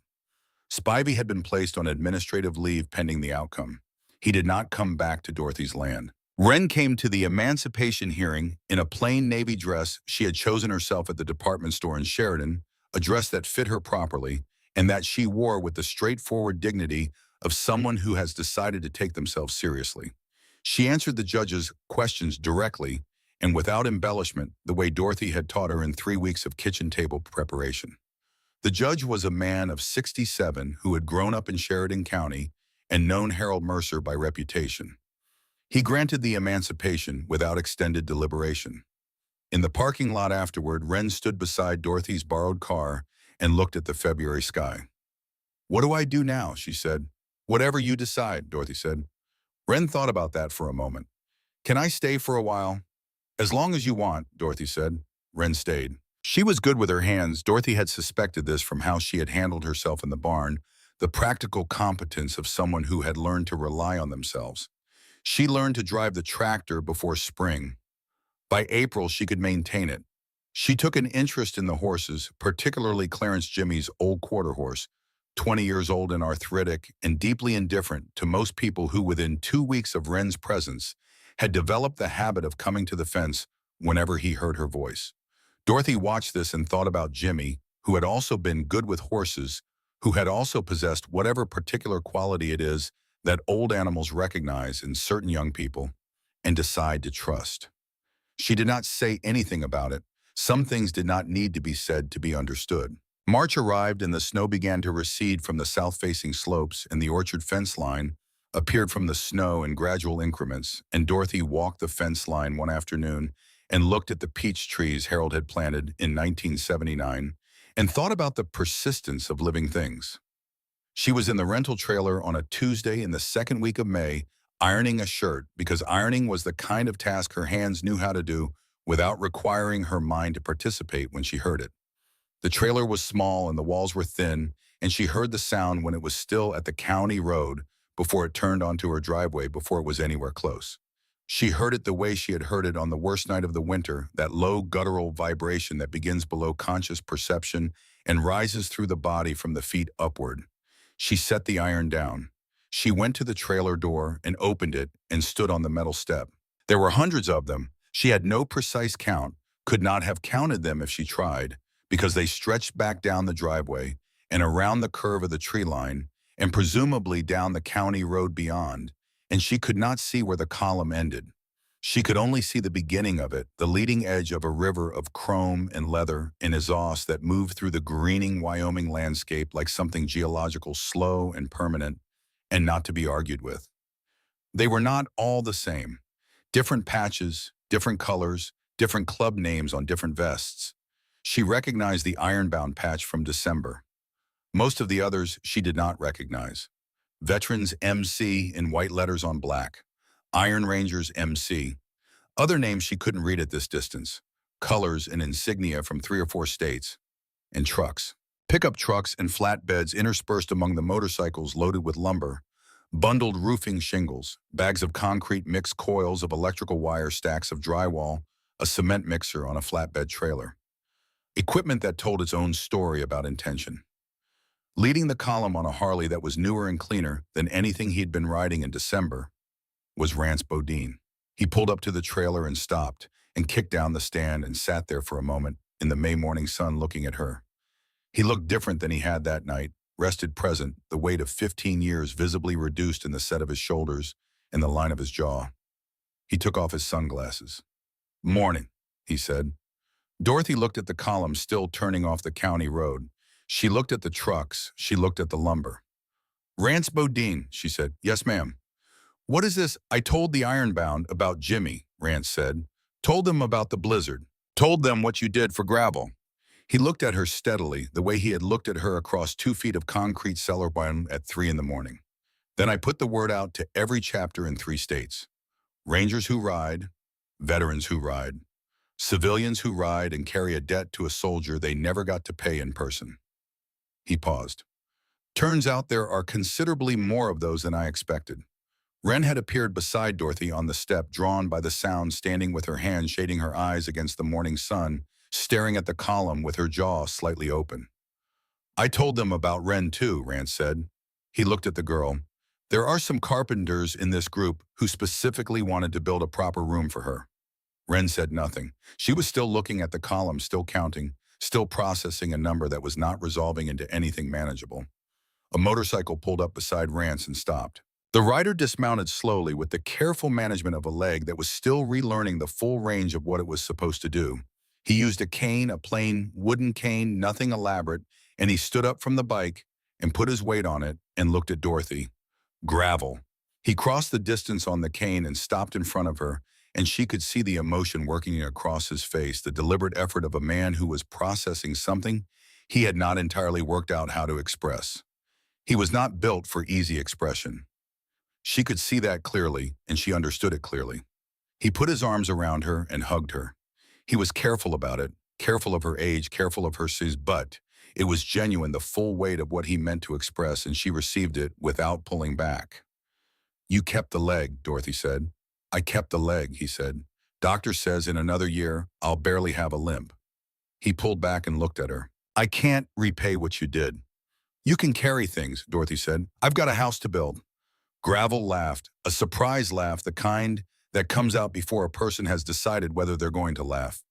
Spivey had been placed on administrative leave pending the outcome. He did not come back to Dorothy's land. Wren came to the emancipation hearing in a plain navy dress she had chosen herself at the department store in Sheridan, a dress that fit her properly, and that she wore with the straightforward dignity of someone who has decided to take themselves seriously. She answered the judge's questions directly and without embellishment, the way Dorothy had taught her in 3 weeks of kitchen table preparation. The judge was a man of 67 who had grown up in Sheridan County and known Harold Mercer by reputation. He granted the emancipation without extended deliberation. In the parking lot afterward, Wren stood beside Dorothy's borrowed car and looked at the February sky. "What do I do now?" she said. "Whatever you decide," Dorothy said. Wren thought about that for a moment. "Can I stay for a while?" "As long as you want," Dorothy said. Wren stayed. She was good with her hands. Dorothy had suspected this from how she had handled herself in the barn, the practical competence of someone who had learned to rely on themselves. She learned to drive the tractor before spring. By April, she could maintain it. She took an interest in the horses, particularly Clarence Jimmy's old quarter horse, 20 years old and arthritic and deeply indifferent to most people who, within 2 weeks of Wren's presence, had developed the habit of coming to the fence whenever he heard her voice. Dorothy watched this and thought about Jimmy, who had also been good with horses, who had also possessed whatever particular quality it is that old animals recognize in certain young people and decide to trust. She did not say anything about it. Some things did not need to be said to be understood. March arrived and the snow began to recede from the south-facing slopes, and the orchard fence line appeared from the snow in gradual increments, and Dorothy walked the fence line one afternoon and looked at the peach trees Harold had planted in 1979 and thought about the persistence of living things. She was in the rental trailer on a Tuesday in the second week of May, ironing a shirt because ironing was the kind of task her hands knew how to do without requiring her mind to participate when she heard it. The trailer was small and the walls were thin, and she heard the sound when it was still at the county road before it turned onto her driveway before it was anywhere close. She heard it the way she had heard it on the worst night of the winter, that low guttural vibration that begins below conscious perception and rises through the body from the feet upward. She set the iron down. She went to the trailer door and opened it and stood on the metal step. There were hundreds of them. She had no precise count, could not have counted them if she tried, because they stretched back down the driveway and around the curve of the tree line and presumably down the county road beyond, and she could not see where the column ended. She could only see the beginning of it, the leading edge of a river of chrome and leather and exhaust that moved through the greening Wyoming landscape like something geological, slow and permanent, and not to be argued with. They were not all the same. Different patches, different colors, different club names on different vests. She recognized the ironbound patch from December. Most of the others she did not recognize. Veterans MC in white letters on black. Iron Rangers MC. Other names she couldn't read at this distance. Colors and insignia from 3 or 4 states. And trucks. Pickup trucks and flatbeds interspersed among the motorcycles loaded with lumber. Bundled roofing shingles. Bags of concrete, mixed coils of electrical wire, stacks of drywall, a cement mixer on a flatbed trailer. Equipment that told its own story about intention. Leading the column on a Harley that was newer and cleaner than anything he'd been riding in December was Rance Bodine. He pulled up to the trailer and stopped and kicked down the stand and sat there for a moment in the May morning sun looking at her. He looked different than he had that night, rested present, the weight of 15 years visibly reduced in the set of his shoulders and the line of his jaw. He took off his sunglasses. "Morning," he said. Dorothy looked at the column still turning off the county road. She looked at the trucks. She looked at the lumber. Rance Bodine, she said. Yes, ma'am. What is this? I told the Ironbound about Jimmy, Rance said. Told them about the blizzard. Told them what you did for gravel. He looked at her steadily, the way he had looked at her across 2 feet of concrete cellar bottom at 3 in the morning. Then I put the word out to every chapter in 3 states. Rangers who ride, veterans who ride, civilians who ride and carry a debt to a soldier they never got to pay in person. He paused. Turns out there are considerably more of those than I expected. Wren had appeared beside Dorothy on the step, drawn by the sound, standing with her hand shading her eyes against the morning sun, staring at the column with her jaw slightly open. I told them about Wren too, Rance said. He looked at the girl. There are some carpenters in this group who specifically wanted to build a proper room for her. Wren said nothing. She was still looking at the column, still counting, still processing a number that was not resolving into anything manageable. A motorcycle pulled up beside Rance and stopped. The rider dismounted slowly with the careful management of a leg that was still relearning the full range of what it was supposed to do. He used a cane, a plain wooden cane, nothing elaborate, and he stood up from the bike and put his weight on it and looked at Dorothy. Gravel. He crossed the distance on the cane and stopped in front of her, and she could see the emotion working across his face, the deliberate effort of a man who was processing something he had not entirely worked out how to express. He was not built for easy expression. She could see that clearly, and she understood it clearly. He put his arms around her and hugged her. He was careful about it, careful of her age, careful of her size, but it was genuine, the full weight of what he meant to express, and she received it without pulling back. You kept the leg, Dorothy said. I kept the leg, he said. Doctor says in another year, I'll barely have a limp. He pulled back and looked at her. I can't repay what you did. You can carry things, Dorothy said. I've got a house to build. Gravel laughed, a surprise laugh, the kind that comes out before a person has decided whether they're going to laugh.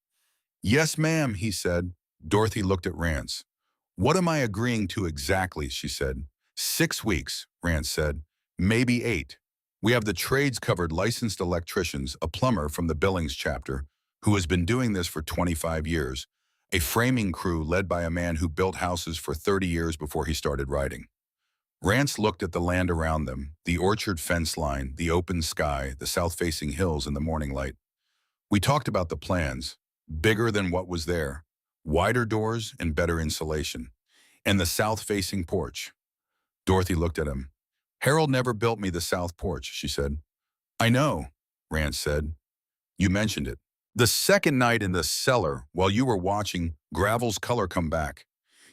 Yes, ma'am, he said. Dorothy looked at Rance. What am I agreeing to exactly, she said. 6 weeks, Rance said. Maybe 8. We have the trades covered, licensed electricians, a plumber from the Billings chapter, who has been doing this for 25 years, a framing crew led by a man who built houses for 30 years before he started writing. Rance looked at the land around them, the orchard fence line, the open sky, the south-facing hills in the morning light. We talked about the plans, bigger than what was there, wider doors and better insulation, and the south-facing porch. Dorothy looked at him. Harold never built me the south porch, she said. I know, Rance said. You mentioned it. The second night in the cellar, while you were watching Gravel's color come back,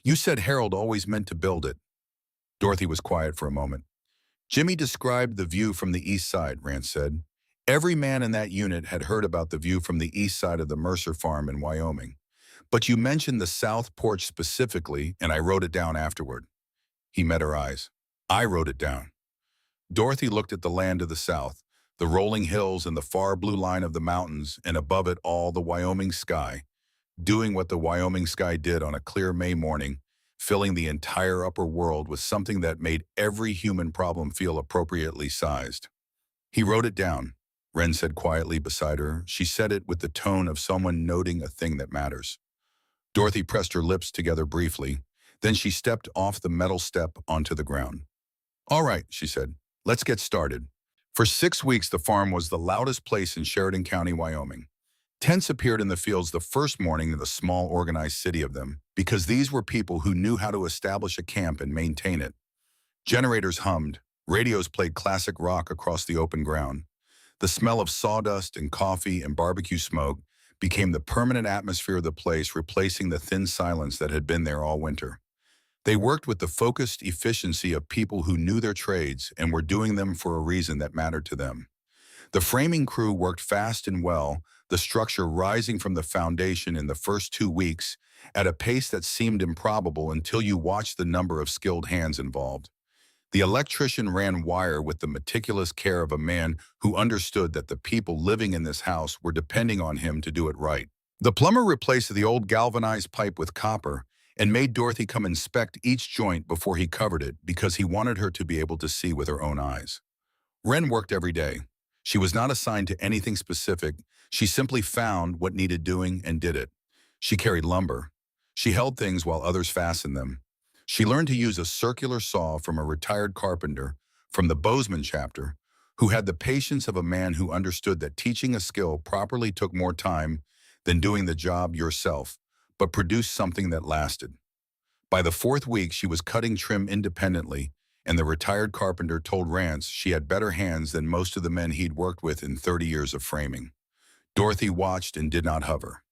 you said Harold always meant to build it. Dorothy was quiet for a moment. Jimmy described the view from the east side, Rance said. Every man in that unit had heard about the view from the east side of the Mercer farm in Wyoming. But you mentioned the south porch specifically, and I wrote it down afterward. He met her eyes. I wrote it down. Dorothy looked at the land to the south, the rolling hills and the far blue line of the mountains, and above it all the Wyoming sky, doing what the Wyoming sky did on a clear May morning, filling the entire upper world with something that made every human problem feel appropriately sized. He wrote it down, Wren said quietly beside her. She said it with the tone of someone noting a thing that matters. Dorothy pressed her lips together briefly. Then she stepped off the metal step onto the ground. All right, she said, let's get started. For 6 weeks, the farm was the loudest place in Sheridan County, Wyoming. Tents appeared in the fields the first morning in the small organized city of them, because these were people who knew how to establish a camp and maintain it. Generators hummed, radios played classic rock across the open ground. The smell of sawdust and coffee and barbecue smoke became the permanent atmosphere of the place, replacing the thin silence that had been there all winter. They worked with the focused efficiency of people who knew their trades and were doing them for a reason that mattered to them. The framing crew worked fast and well, the structure rising from the foundation in the first 2 weeks at a pace that seemed improbable until you watched the number of skilled hands involved. The electrician ran wire with the meticulous care of a man who understood that the people living in this house were depending on him to do it right. The plumber replaced the old galvanized pipe with copper and made Dorothy come inspect each joint before he covered it because he wanted her to be able to see with her own eyes. Wren worked every day. She was not assigned to anything specific. She simply found what needed doing and did it. She carried lumber. She held things while others fastened them. She learned to use a circular saw from a retired carpenter from the Bozeman chapter, who had the patience of a man who understood that teaching a skill properly took more time than doing the job yourself, but produced something that lasted. By the fourth week, she was cutting trim independently, and the retired carpenter told Rance she had better hands than most of the men he'd worked with in 30 years of framing. Dorothy watched and did not hover.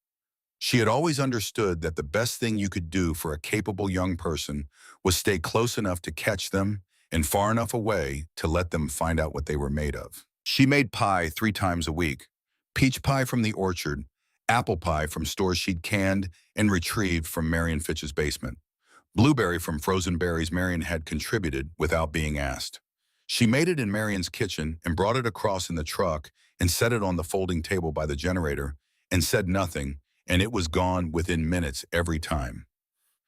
She had always understood that the best thing you could do for a capable young person was stay close enough to catch them and far enough away to let them find out what they were made of. She made pie 3 times a week: peach pie from the orchard, apple pie from stores she'd canned and retrieved from Marion Fitch's basement, blueberry from frozen berries Marion had contributed without being asked. She made it in Marion's kitchen and brought it across in the truck and set it on the folding table by the generator and said nothing, and it was gone within minutes every time.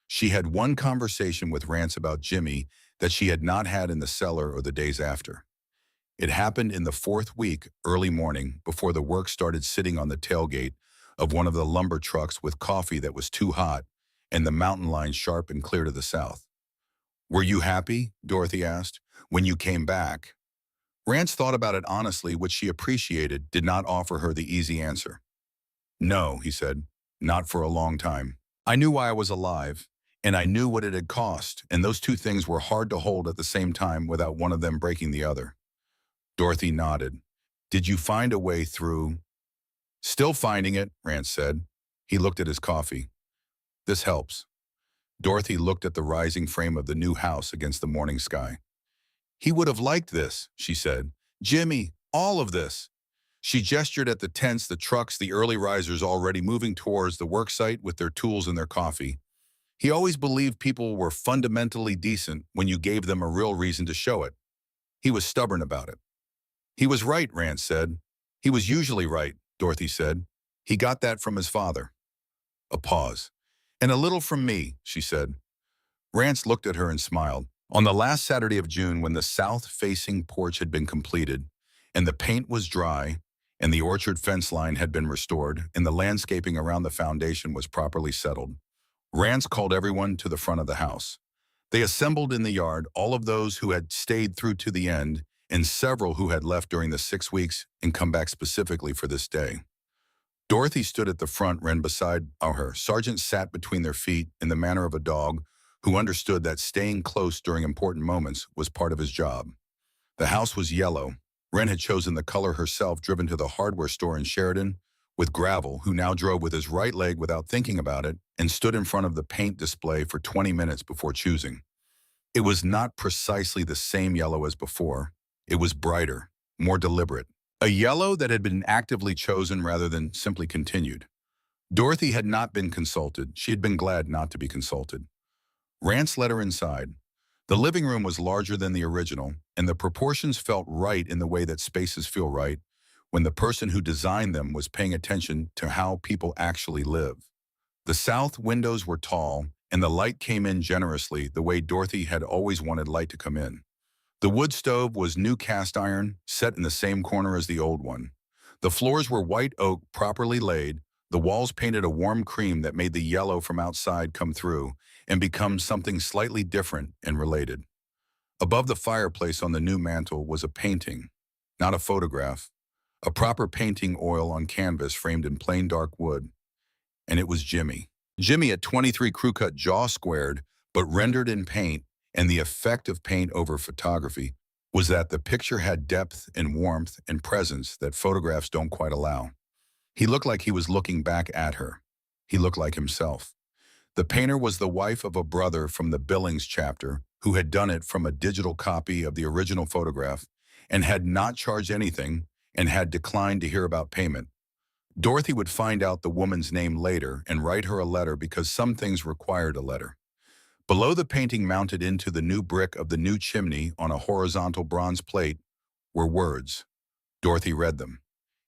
She had one conversation with Rance about Jimmy that she had not had in the cellar or the days after. It happened in the fourth week, early morning, before the work started, sitting on the tailgate of one of the lumber trucks with coffee that was too hot and the mountain line sharp and clear to the south. "Were you happy?" Dorothy asked, "when you came back?" Rance thought about it honestly, which she appreciated, did not offer her the easy answer. "No," he said, "not for a long time. I knew why I was alive, and I knew what it had cost, and those two things were hard to hold at the same time without one of them breaking the other." Dorothy nodded. "Did you find a way through?" "Still finding it," Rance said. He looked at his coffee. "This helps." Dorothy looked at the rising frame of the new house against the morning sky. "He would have liked this," she said. "Jimmy, all of this." She gestured at the tents, the trucks, the early risers already moving towards the worksite with their tools and their coffee. He always believed people were fundamentally decent when you gave them a real reason to show it. He was stubborn about it. "He was right," Rance said. "He was usually right," Dorothy said. "He got that from his father." A pause. "And a little from me," she said. Rance looked at her and smiled. On the last Saturday of June, when the south-facing porch had been completed, and the paint was dry, and the orchard fence line had been restored, and the landscaping around the foundation was properly settled, Rance called everyone to the front of the house. They assembled in the yard, all of those who had stayed through to the end, and several who had left during the 6 weeks and come back specifically for this day. Dorothy stood at the front, Wren beside her. Sergeant sat between their feet in the manner of a dog who understood that staying close during important moments was part of his job. The house was yellow. Wren had chosen the color herself, driven to the hardware store in Sheridan with Gravel, who now drove with his right leg without thinking about it and stood in front of the paint display for 20 minutes before choosing. It was not precisely the same yellow as before. It was brighter, more deliberate. A yellow that had been actively chosen rather than simply continued. Dorothy had not been consulted. She had been glad not to be consulted. Rance led her inside. The living room was larger than the original, and the proportions felt right in the way that spaces feel right when the person who designed them was paying attention to how people actually live. The south windows were tall, and the light came in generously the way Dorothy had always wanted light to come in. The wood stove was new cast iron, set in the same corner as the old one. The floors were white oak, properly laid, the walls painted a warm cream that made the yellow from outside come through and become something slightly different and related. Above the fireplace on the new mantel was a painting, not a photograph, a proper painting oil on canvas framed in plain dark wood. And it was Jimmy. Jimmy at 23, crew-cut, jaw squared, but rendered in paint, and the effect of paint over photography was that the picture had depth and warmth and presence that photographs don't quite allow. He looked like he was looking back at her. He looked like himself. The painter was the wife of a brother from the Billings chapter who had done it from a digital copy of the original photograph and had not charged anything and had declined to hear about payment. Dorothy would find out the woman's name later and write her a letter because some things required a letter. Below the painting, mounted into the new brick of the new chimney on a horizontal bronze plate, were words. Dorothy read them.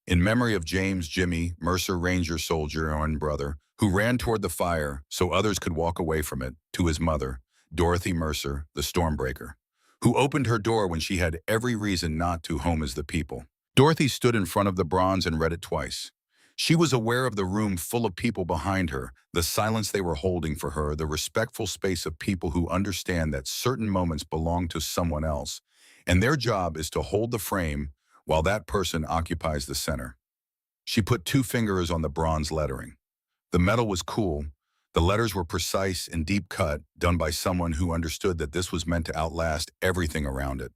"In memory of James Jimmy Mercer, Ranger Soldier and brother, who ran toward the fire so others could walk away from it, to his mother, Dorothy Mercer, the Stormbreaker, who opened her door when she had every reason not to. Home is the people." Dorothy stood in front of the bronze and read it twice. She was aware of the room full of people behind her, the silence they were holding for her, the respectful space of people who understand that certain moments belong to someone else, and their job is to hold the frame while that person occupies the center. She put two fingers on the bronze lettering. The metal was cool. The letters were precise and deep cut, done by someone who understood that this was meant to outlast everything around it.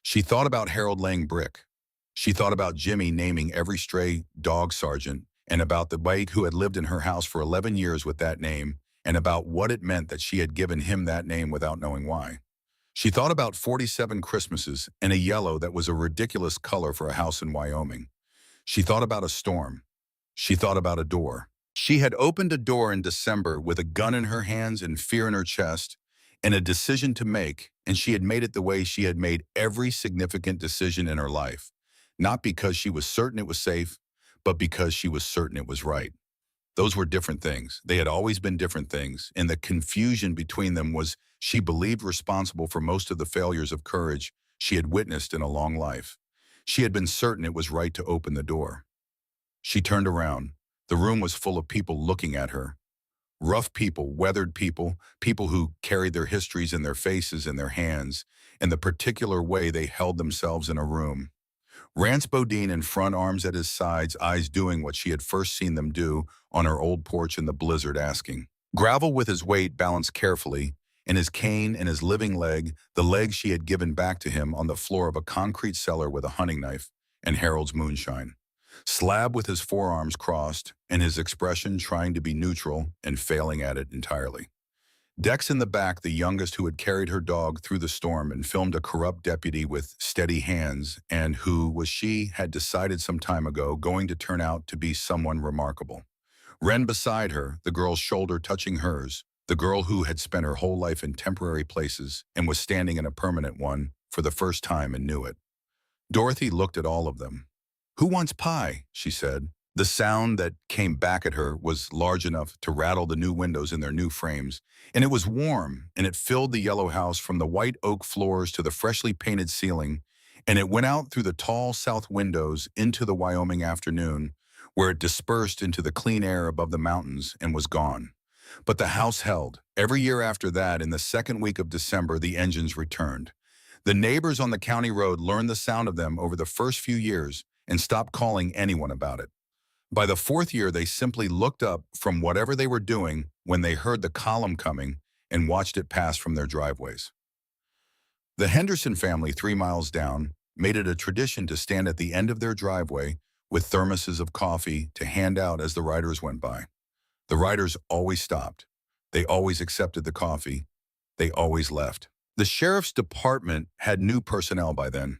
She thought about Harold laying brick. She thought about Jimmy naming every stray dog sergeant, and about the Blake who had lived in her house for 11 years with that name, and about what it meant that she had given him that name without knowing why. She thought about 47 Christmases and a yellow that was a ridiculous color for a house in Wyoming. She thought about a storm. She thought about a door. She had opened a door in December with a gun in her hands and fear in her chest, and a decision to make, and she had made it the way she had made every significant decision in her life. Not because she was certain it was safe, but because she was certain it was right. Those were different things. They had always been different things, and the confusion between them was she believed responsible for most of the failures of courage she had witnessed in a long life. She had been certain it was right to open the door. She turned around. The room was full of people looking at her. Rough people, weathered people, people who carried their histories in their faces and their hands, and the particular way they held themselves in a room. Rance Bodine in front, arms at his sides, eyes doing what she had first seen them do on her old porch in the blizzard, asking. Gravel with his weight balanced carefully, and his cane and his living leg, the leg she had given back to him on the floor of a concrete cellar with a hunting knife and Harold's moonshine. Slab with his forearms crossed, and his expression trying to be neutral and failing at it entirely. Dex in the back, the youngest, who had carried her dog through the storm and filmed a corrupt deputy with steady hands, and who, was she, had decided some time ago, going to turn out to be someone remarkable. Wren beside her, the girl's shoulder touching hers, the girl who had spent her whole life in temporary places and was standing in a permanent one for the first time and knew it. Dorothy looked at all of them. "Who wants pie?" she said. The sound that came back at her was large enough to rattle the new windows in their new frames, and it was warm, and it filled the yellow house from the white oak floors to the freshly painted ceiling, and it went out through the tall south windows into the Wyoming afternoon, where it dispersed into the clean air above the mountains and was gone. But the house held. Every year after that, in the second week of December, the engines returned. The neighbors on the county road learned the sound of them over the first few years and stopped calling anyone about it. By the fourth year, they simply looked up from whatever they were doing when they heard the column coming and watched it pass from their driveways. The Henderson family, 3 miles down, made it a tradition to stand at the end of their driveway with thermoses of coffee to hand out as the riders went by. The riders always stopped. They always accepted the coffee. They always left. The sheriff's department had new personnel by then.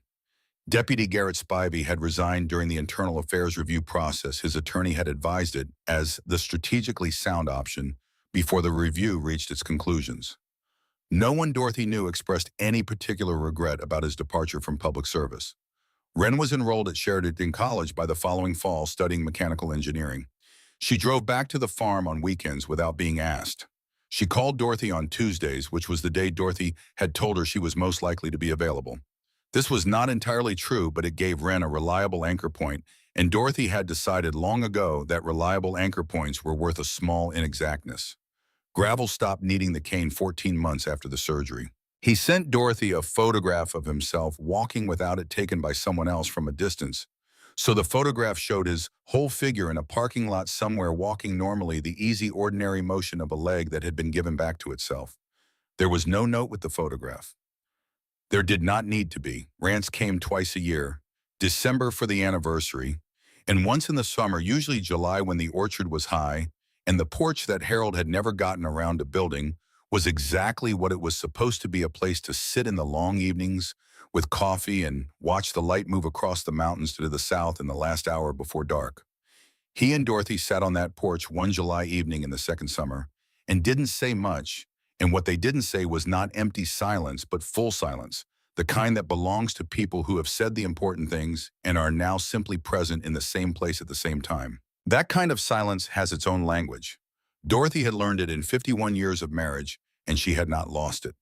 Deputy Garrett Spivey had resigned during the internal affairs review process. His attorney had advised it as the strategically sound option before the review reached its conclusions. No one Dorothy knew expressed any particular regret about his departure from public service. Wren was enrolled at Sheridan College by the following fall, studying mechanical engineering. She drove back to the farm on weekends without being asked. She called Dorothy on Tuesdays, which was the day Dorothy had told her she was most likely to be available. This was not entirely true, but it gave Wren a reliable anchor point, and Dorothy had decided long ago that reliable anchor points were worth a small inexactness. Gravel stopped needing the cane 14 months after the surgery. He sent Dorothy a photograph of himself walking without it taken by someone else from a distance. So the photograph showed his whole figure in a parking lot somewhere, walking normally, the easy, ordinary motion of a leg that had been given back to itself. There was no note with the photograph. There did not need to be. Rance came twice a year, December for the anniversary, and once in the summer, usually July, when the orchard was high, and the porch that Harold had never gotten around to building was exactly what it was supposed to be, a place to sit in the long evenings with coffee and watch the light move across the mountains to the south in the last hour before dark. He and Dorothy sat on that porch one July evening in the second summer and didn't say much, and what they didn't say was not empty silence, but full silence, the kind that belongs to people who have said the important things and are now simply present in the same place at the same time. That kind of silence has its own language. Dorothy had learned it in 51 years of marriage, and she had not lost it.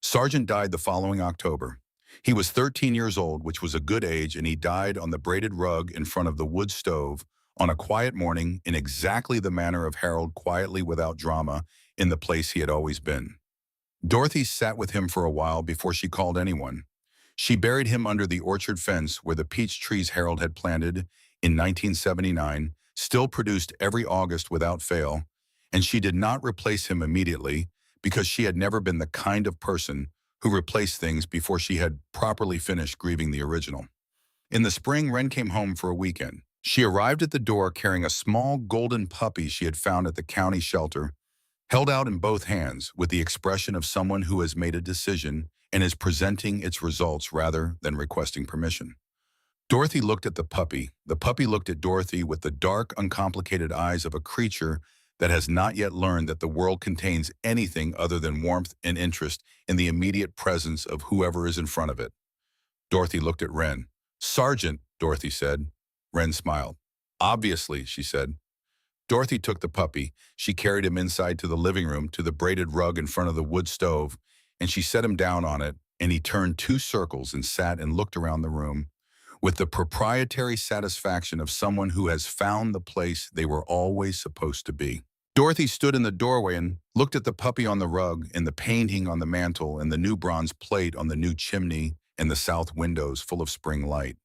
Sargent died the following October. He was 13 years old, which was a good age, and he died on the braided rug in front of the wood stove on a quiet morning in exactly the manner of Harold, quietly without drama, in the place he had always been. Dorothy sat with him for a while before she called anyone. She buried him under the orchard fence where the peach trees Harold had planted in 1979 still produced every August without fail, and she did not replace him immediately because she had never been the kind of person who replaced things before she had properly finished grieving the original. In the spring, Wren came home for a weekend. She arrived at the door carrying a small golden puppy she had found at the county shelter, held out in both hands with the expression of someone who has made a decision and is presenting its results rather than requesting permission. Dorothy looked at the puppy. The puppy looked at Dorothy with the dark, uncomplicated eyes of a creature that has not yet learned that the world contains anything other than warmth and interest in the immediate presence of whoever is in front of it. Dorothy looked at Wren. "Sergeant," Dorothy said. Wren smiled. "Obviously," she said. Dorothy took the puppy. She carried him inside to the living room, to the braided rug in front of the wood stove, and she set him down on it, and he turned 2 circles and sat and looked around the room with the proprietary satisfaction of someone who has found the place they were always supposed to be. Dorothy stood in the doorway and looked at the puppy on the rug and the painting on the mantel and the new bronze plate on the new chimney and the south windows full of spring light.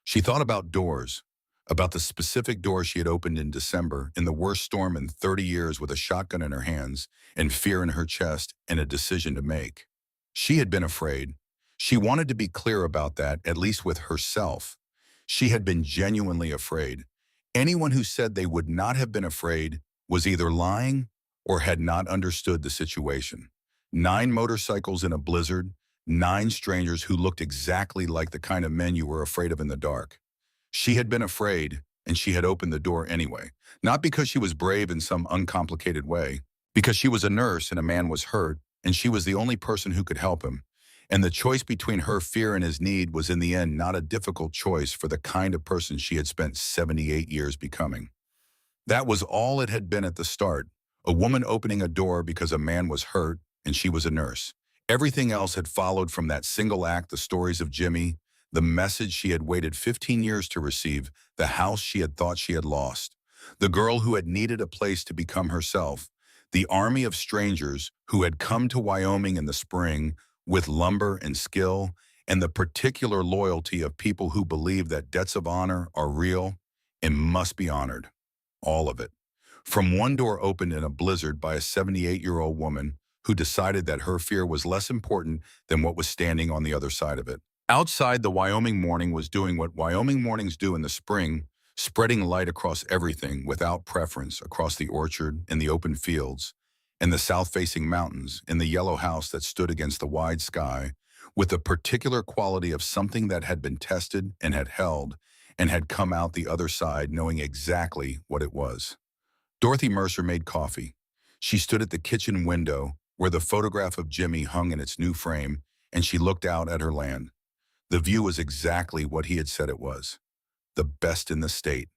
She thought about doors, about the specific door she had opened in December, in the worst storm in 30 years, with a shotgun in her hands and fear in her chest and a decision to make. She had been afraid. She wanted to be clear about that, at least with herself. She had been genuinely afraid. Anyone who said they would not have been afraid was either lying or had not understood the situation. 9 motorcycles in a blizzard, 9 strangers who looked exactly like the kind of men you were afraid of in the dark. She had been afraid, and she had opened the door anyway. Not because she was brave in some uncomplicated way, because she was a nurse and a man was hurt, and she was the only person who could help him. And the choice between her fear and his need was in the end not a difficult choice for the kind of person she had spent 78 years becoming. That was all it had been at the start. A woman opening a door because a man was hurt, and she was a nurse. Everything else had followed from that single act: the stories of Jimmy, the message she had waited 15 years to receive, the house she had thought she had lost, the girl who had needed a place to become herself, the army of strangers who had come to Wyoming in the spring with lumber and skill, and the particular loyalty of people who believe that debts of honor are real and must be honored. All of it. From one door opened in a blizzard by a 78-year-old woman who decided that her fear was less important than what was standing on the other side of it. Outside, the Wyoming morning was doing what Wyoming mornings do in the spring, spreading light across everything without preference, across the orchard and the open fields, and the south-facing mountains, and the yellow house that stood against the wide sky, with the particular quality of something that had been tested and had held, and had come out the other side knowing exactly what it was. Dorothy Mercer made coffee. She stood at the kitchen window where the photograph of Jimmy hung in its new frame, and she looked out at her land. The view was exactly what he had said it was: the best in the state.